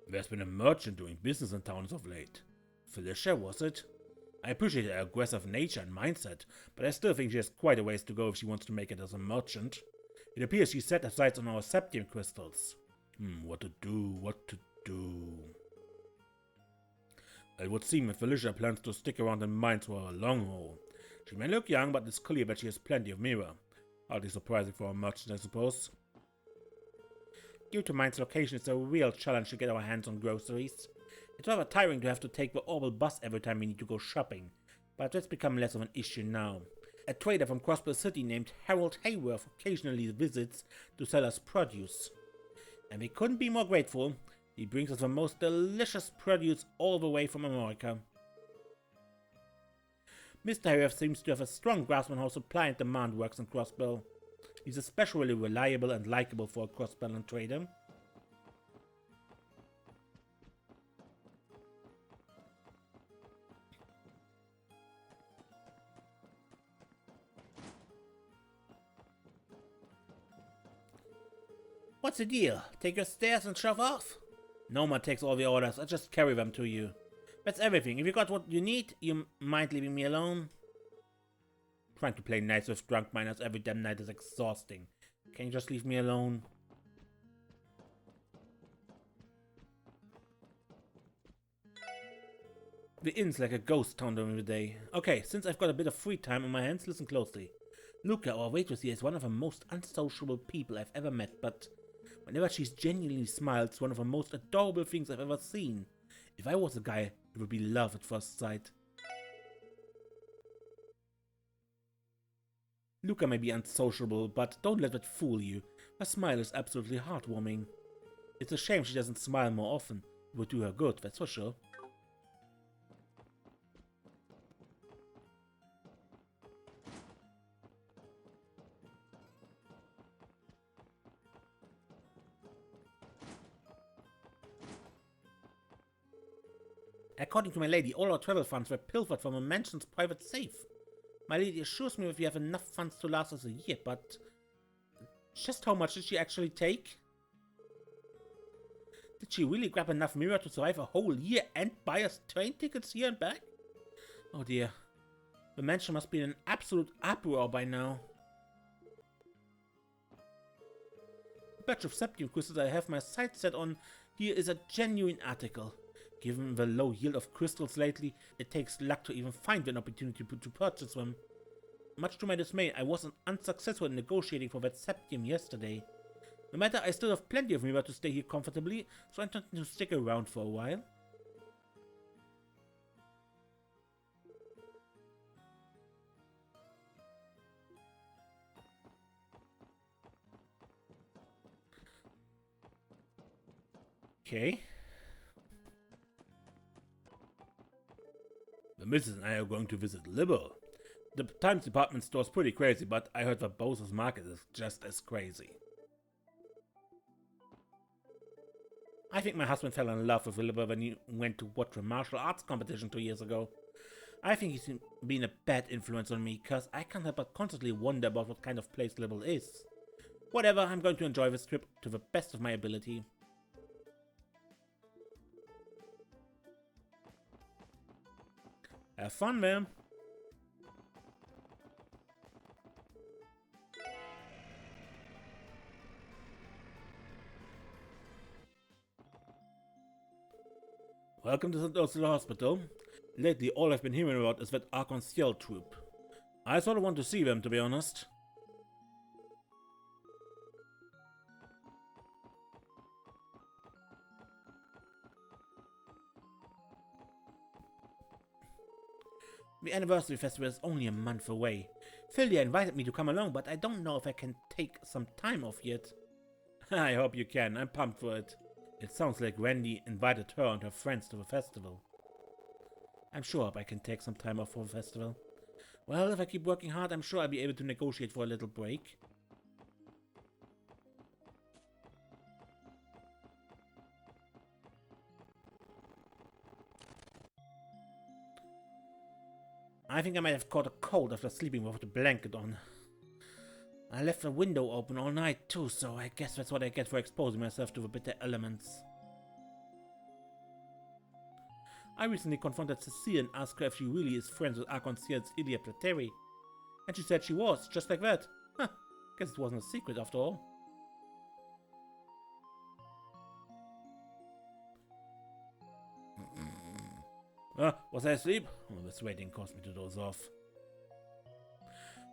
There's been a merchant doing business in town as of late. Felicia, was it? I appreciate her aggressive nature and mindset, but I still think she has quite a ways to go if she wants to make it as a merchant. It appears she set her sights on our septium crystals. What to do? It would seem that Felicia plans to stick around in Mainz for a long haul. She may look young, but it's clear that she has plenty of mirror. Hardly surprising for a merchant, I suppose. Due to Mainz's location, it's a real challenge to get our hands on groceries. It's rather tiring to have to take the Orbital bus every time we need to go shopping, but that's become less of an issue now. A trader from Crossbell City named Harold Hayworth occasionally visits to sell us produce. And we couldn't be more grateful. He brings us the most delicious produce all the way from Armorica. Mr. Hayworth seems to have a strong grasp on how supply and demand works in Crossbell. He's especially reliable and likable for a Crossbell trader. What's the deal? Take your stairs and shove off? No one takes all the orders, I just carry them to you. That's everything. If you got what you need, you mind leaving me alone? Trying to play nice with drunk miners every damn night is exhausting. Can you just leave me alone? The inn's like a ghost town during the day. Okay, since I've got a bit of free time on my hands, listen closely. Luca, our waitress here, is one of the most unsociable people I've ever met, but whenever she genuinely smiles, it's one of the most adorable things I've ever seen. If I was a guy, it would be love at first sight. Luca may be unsociable, but don't let that fool you. Her smile is absolutely heartwarming. It's a shame she doesn't smile more often. It would do her good, that's for sure. According to my lady, all our travel funds were pilfered from a mansion's private safe. My lady assures me that we have enough funds to last us a year, but just how much did she actually take? Did she really grab enough mirror to survive a whole year and buy us train tickets here and back? Oh dear. The mansion must be in an absolute uproar by now. The batch of septium crystals I have my sights set on here is a genuine article. Given the low yield of crystals lately, it takes luck to even find an opportunity to purchase them. Much to my dismay, I wasn't unsuccessful in negotiating for that septium yesterday. No matter, I still have plenty of mirror to stay here comfortably, so I intend to stick around for a while. Okay. The missus and I are going to visit Liberal. The Times department store is pretty crazy, but I heard that Bowser's Market is just as crazy. I think my husband fell in love with Liberal when he went to watch a martial arts competition 2 years ago. I think he's been a bad influence on me, cause I can't help but constantly wonder about what kind of place Liberal is. Whatever, I'm going to enjoy this trip to the best of my ability. Have fun, man. Welcome to St. Ursula Hospital. Lately, all I've been hearing about is that Arc-en-Ciel troop. I sort of want to see them, to be honest. The anniversary festival is only a month away. Philia invited me to come along, but I don't know if I can take some time off yet. I hope you can, I'm pumped for it. It sounds like Randy invited her and her friends to the festival. I'm sure I can take some time off for the festival. Well, if I keep working hard, I'm sure I'll be able to negotiate for a little break. I think I might have caught a cold after sleeping with a blanket on. I left the window open all night too, so I guess that's what I get for exposing myself to the bitter elements. I recently confronted Cecile and asked her if she really is friends with Arc-en-Ciel's Ilya Plateri. And she said she was, just like that. Huh, guess it wasn't a secret after all. Was I asleep? Oh, this waiting caused me to doze off.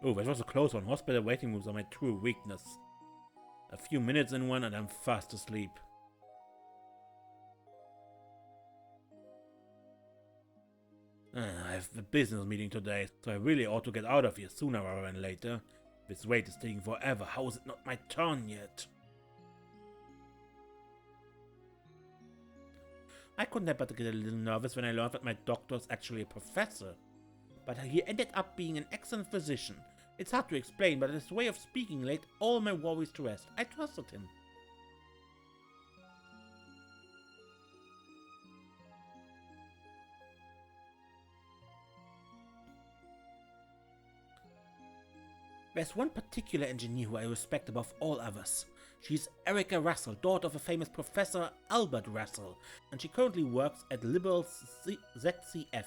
Oh, that was a close one. Hospital waiting rooms are my true weakness. A few minutes in one and I'm fast asleep. I have a business meeting today, so I really ought to get out of here sooner rather than later. This wait is taking forever. How is it not my turn yet? I couldn't help but get a little nervous when I learned that my doctor is actually a professor. But he ended up being an excellent physician. It's hard to explain, but his way of speaking laid all my worries to rest. I trusted him. There's one particular engineer who I respect above all others. She's Erica Russell, daughter of a famous professor, Albert Russell, and she currently works at Liberal's ZCF.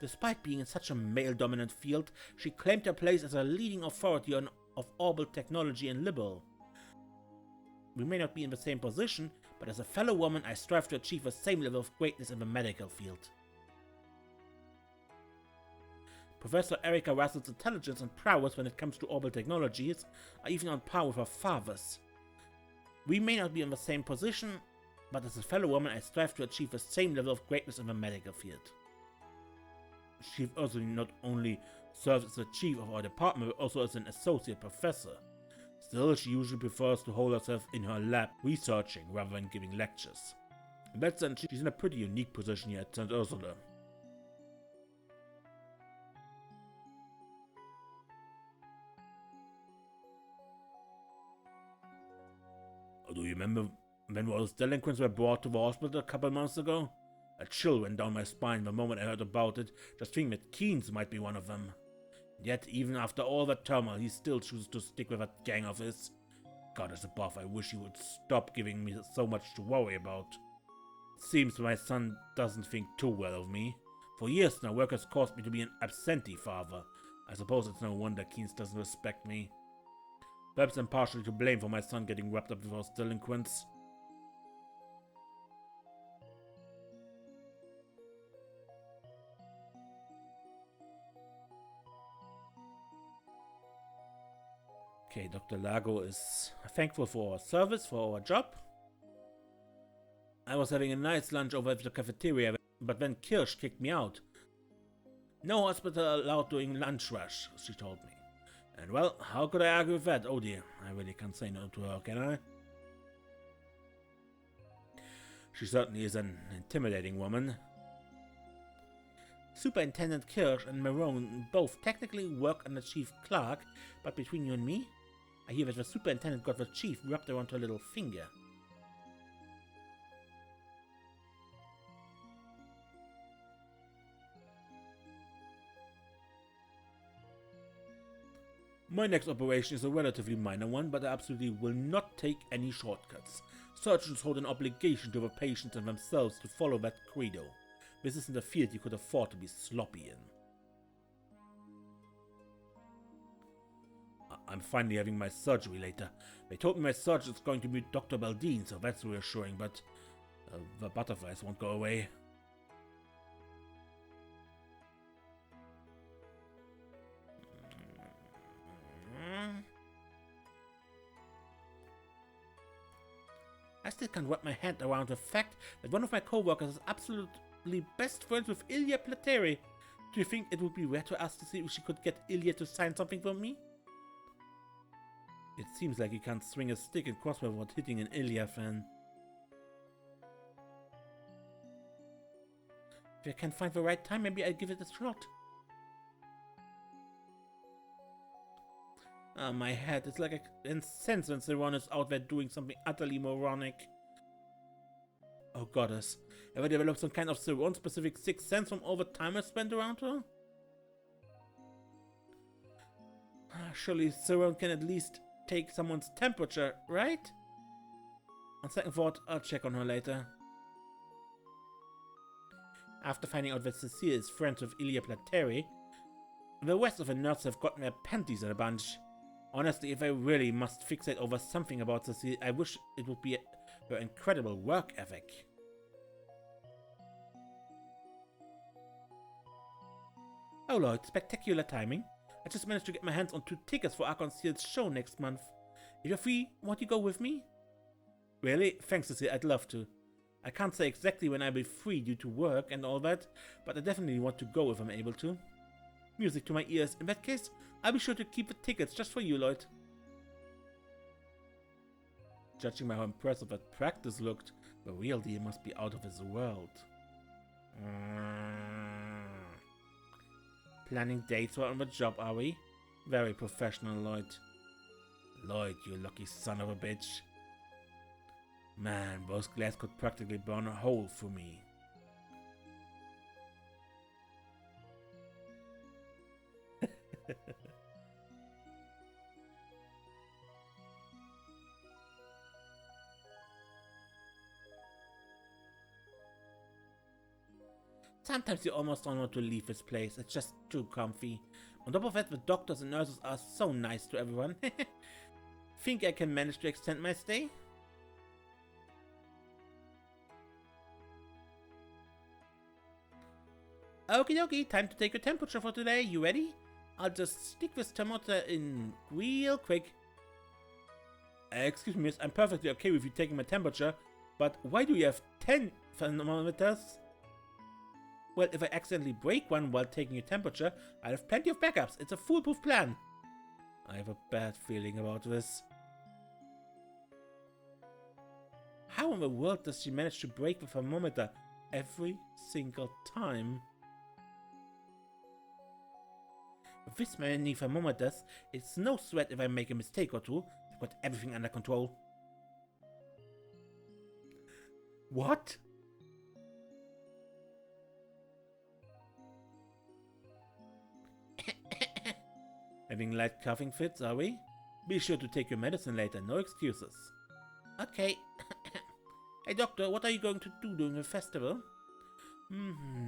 Despite being in such a male-dominant field, she claimed her place as a leading authority of orbital technology in Liberal. We may not be in the same position, but as a fellow woman, I strive to achieve the same level of greatness in the medical field. Professor Erica Russell's intelligence and prowess when it comes to orbital technologies are even on par with her father's. We may not be in the same position, but as a fellow woman I strive to achieve the same level of greatness in the medical field. She also not only serves as the chief of our department, but also as an associate professor. Still, she usually prefers to hold herself in her lab, researching rather than giving lectures. In that sense, she's in a pretty unique position here at St. Ursula. Do you remember when those delinquents were brought to the hospital a couple months ago? A chill went down my spine the moment I heard about it, just thinking that Keynes might be one of them. Yet, even after all that turmoil, he still chooses to stick with that gang of his. Goddess above, I wish he would stop giving me so much to worry about. It seems my son doesn't think too well of me. For years now, work has caused me to be an absentee father. I suppose it's no wonder Keynes doesn't respect me. Perhaps I'm partially to blame for my son getting wrapped up with those delinquents. Okay, Dr. Lago is thankful for our service, for our job. I was having a nice lunch over at the cafeteria, but then Kirsch kicked me out. No hospital allowed during lunch rush, she told me. And well, how could I argue with that? Oh dear, I really can't say no to her, can I? She certainly is an intimidating woman. Superintendent Kirsch and Marone both technically work under Chief Clark, but between you and me, I hear that the superintendent got the chief wrapped around her little finger. My next operation is a relatively minor one, but I absolutely will not take any shortcuts. Surgeons hold an obligation to the patients and themselves to follow that credo. This isn't a field you could afford to be sloppy in. I'm finally having my surgery later. They told me my surgeon is going to be Dr. Baldine, so that's reassuring, but the butterflies won't go away. I still can't wrap my head around the fact that one of my co-workers is absolutely best friends with Ilya Plateri. Do you think it would be rare to ask to see if she could get Ilya to sign something for me? It seems like you can't swing a stick in Crossbell without hitting an Ilya fan. If I can find the right time, maybe I'll give it a shot. My head, it's like a incense when Siron is out there doing something utterly moronic. Oh goddess, have I developed some kind of Siron-specific sixth sense from all the time I spent around her? Surely Siron can at least take someone's temperature, right? On second thought, I'll check on her later. After finding out that Cecile is friends with Ilya Plateri, the rest of the nerds have gotten their panties in a bunch. Honestly, if I really must fixate over something about Cecile, I wish it would be her incredible work ethic. Oh Lord, spectacular timing. I just managed to get my hands on 2 tickets for Arconceal's show next month. If you're free, won't you go with me? Really? Thanks, Cecile, I'd love to. I can't say exactly when I'll be free due to work and all that, but I definitely want to go if I'm able to. Music to my ears. In that case, I'll be sure to keep the tickets just for you, Lloyd. Judging by how impressive that practice looked, the real deal must be out of this world. Planning dates while on the job, are we? Very professional, Lloyd. Lloyd, you lucky son of a bitch. Man, those glass could practically burn a hole through me. Sometimes you almost don't want to leave this place. It's just too comfy. On top of that, the doctors and nurses are so nice to everyone. Think I can manage to extend my stay? Okie dokie, time to take your temperature for today. You ready? I'll just stick this thermometer in real quick. Excuse me, miss, I'm perfectly okay with you taking my temperature, but why do you have 10 thermometers? Well, if I accidentally break one while taking your temperature, I'll have plenty of backups. It's a foolproof plan. I have a bad feeling about this. How in the world does she manage to break the thermometer every single time? With this many thermometers, it's no sweat if I make a mistake or two. I've got everything under control. What? Having light coughing fits, are we? Be sure to take your medicine later, no excuses. Okay. Hey doctor, what are you going to do during the festival?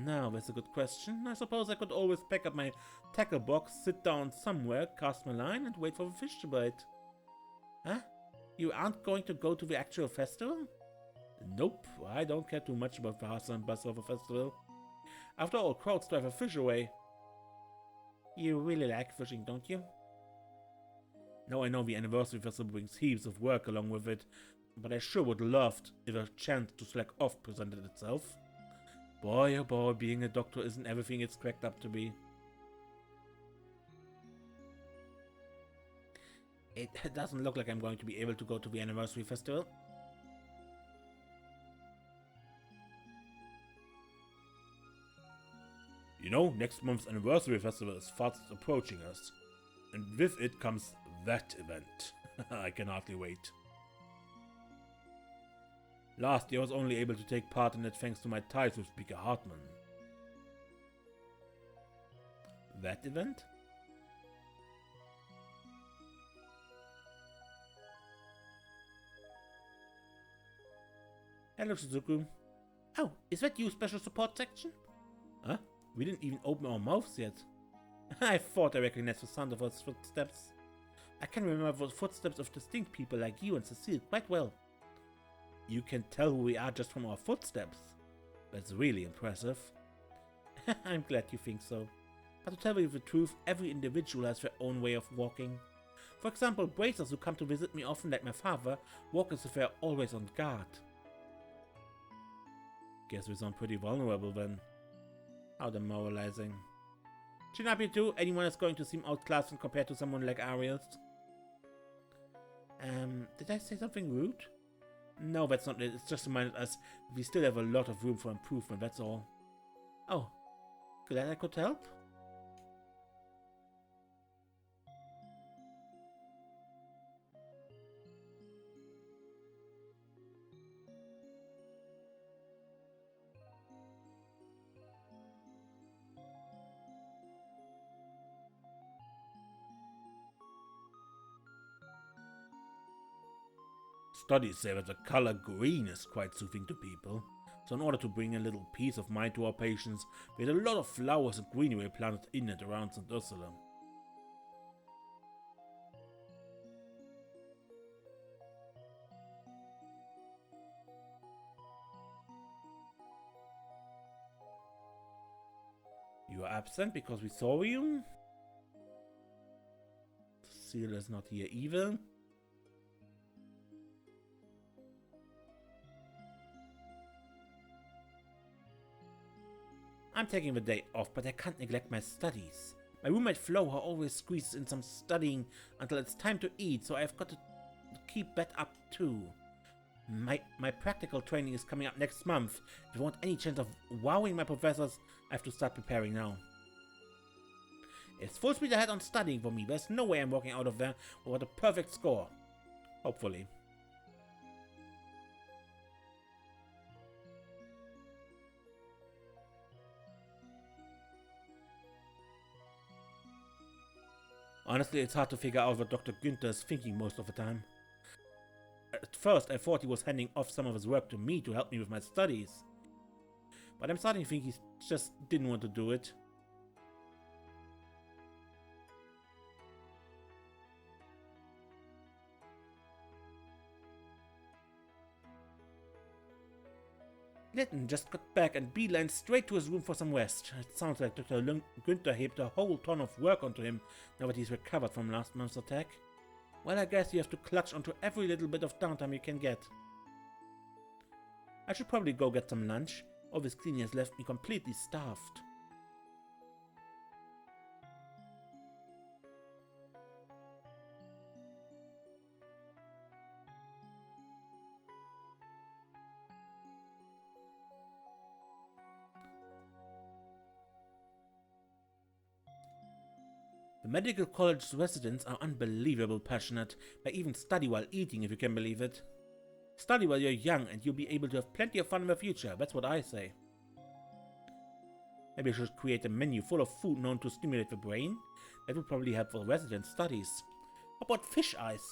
Now that's a good question. I suppose I could always pack up my tackle box, sit down somewhere, cast my line, and wait for the fish to bite. Huh? You aren't going to go to the actual festival? Nope, I don't care too much about the hustle and bustle of a festival. After all, crowds drive a fish away. You really like fishing, don't you? Now I know the anniversary festival brings heaps of work along with it, but I sure would love if a chance to slack off presented itself. Boy oh boy, being a doctor isn't everything it's cracked up to be. It doesn't look like I'm going to be able to go to the anniversary festival. You know, next month's anniversary festival is fast approaching us. And with it comes that event. I can hardly wait. Last year I was only able to take part in it thanks to my ties with Speaker Hartman. That event? Hello, Shizuku. Oh, is that you, Special Support Section? Huh? We didn't even open our mouths yet. I thought I recognized the sound of our footsteps. I can remember the footsteps of distinct people like you and Cecile quite well. You can tell who we are just from our footsteps. That's really impressive. I'm glad you think so. But to tell you the truth, every individual has their own way of walking. For example, bracers who come to visit me often, like my father, walk as if they are always on guard. Guess we sound pretty vulnerable then. How demoralizing. Shinabi too, anyone is going to seem outclassed when compared to someone like Ariel. Did I say something rude? No, that's not it. It's just reminded us we still have a lot of room for improvement, that's all. Oh, glad I could help? Studies say that the color green is quite soothing to people, so in order to bring a little peace of mind to our patients, we had a lot of flowers and greenery planted in and around St. Ursula. You are absent because we saw you? Seal is not here either. I'm taking the day off, but I can't neglect my studies. My roommate Flo always squeezes in some studying until it's time to eat, so I've got to keep that up too. My practical training is coming up next month. If I want any chance of wowing my professors, I have to start preparing now. It's full speed ahead on studying for me. There's no way I'm walking out of there without a perfect score. Hopefully. Honestly, it's hard to figure out what Dr. Günther is thinking most of the time. At first, I thought he was handing off some of his work to me to help me with my studies. But I'm starting to think he just didn't want to do it. Lytton just got back and beelined straight to his room for some rest. It sounds like Dr. Günther heaped a whole ton of work onto him now that he's recovered from last month's attack. Well, I guess you have to clutch onto every little bit of downtime you can get. I should probably go get some lunch. All this cleaning has left me completely starved. The medical college's residents are unbelievably passionate. They even study while eating, if you can believe it. Study while you're young and you'll be able to have plenty of fun in the future, that's what I say. Maybe I should create a menu full of food known to stimulate the brain. That would probably help for resident studies. How about fish eyes?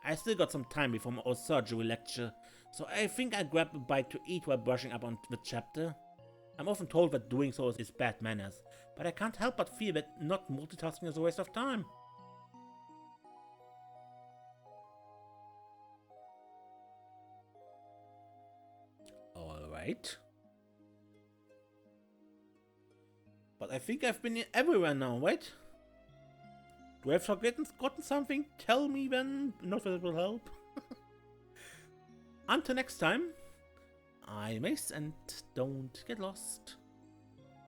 I still got some time before our surgery lecture, so I think I'll grab a bite to eat while brushing up on the chapter. I'm often told that doing so is bad manners, but I can't help but feel that not multitasking is a waste of time. Alright. But I think I've been everywhere now, right? Do I have forgotten something? Tell me then, not that it will help. Until next time, I'm Mace and don't get lost.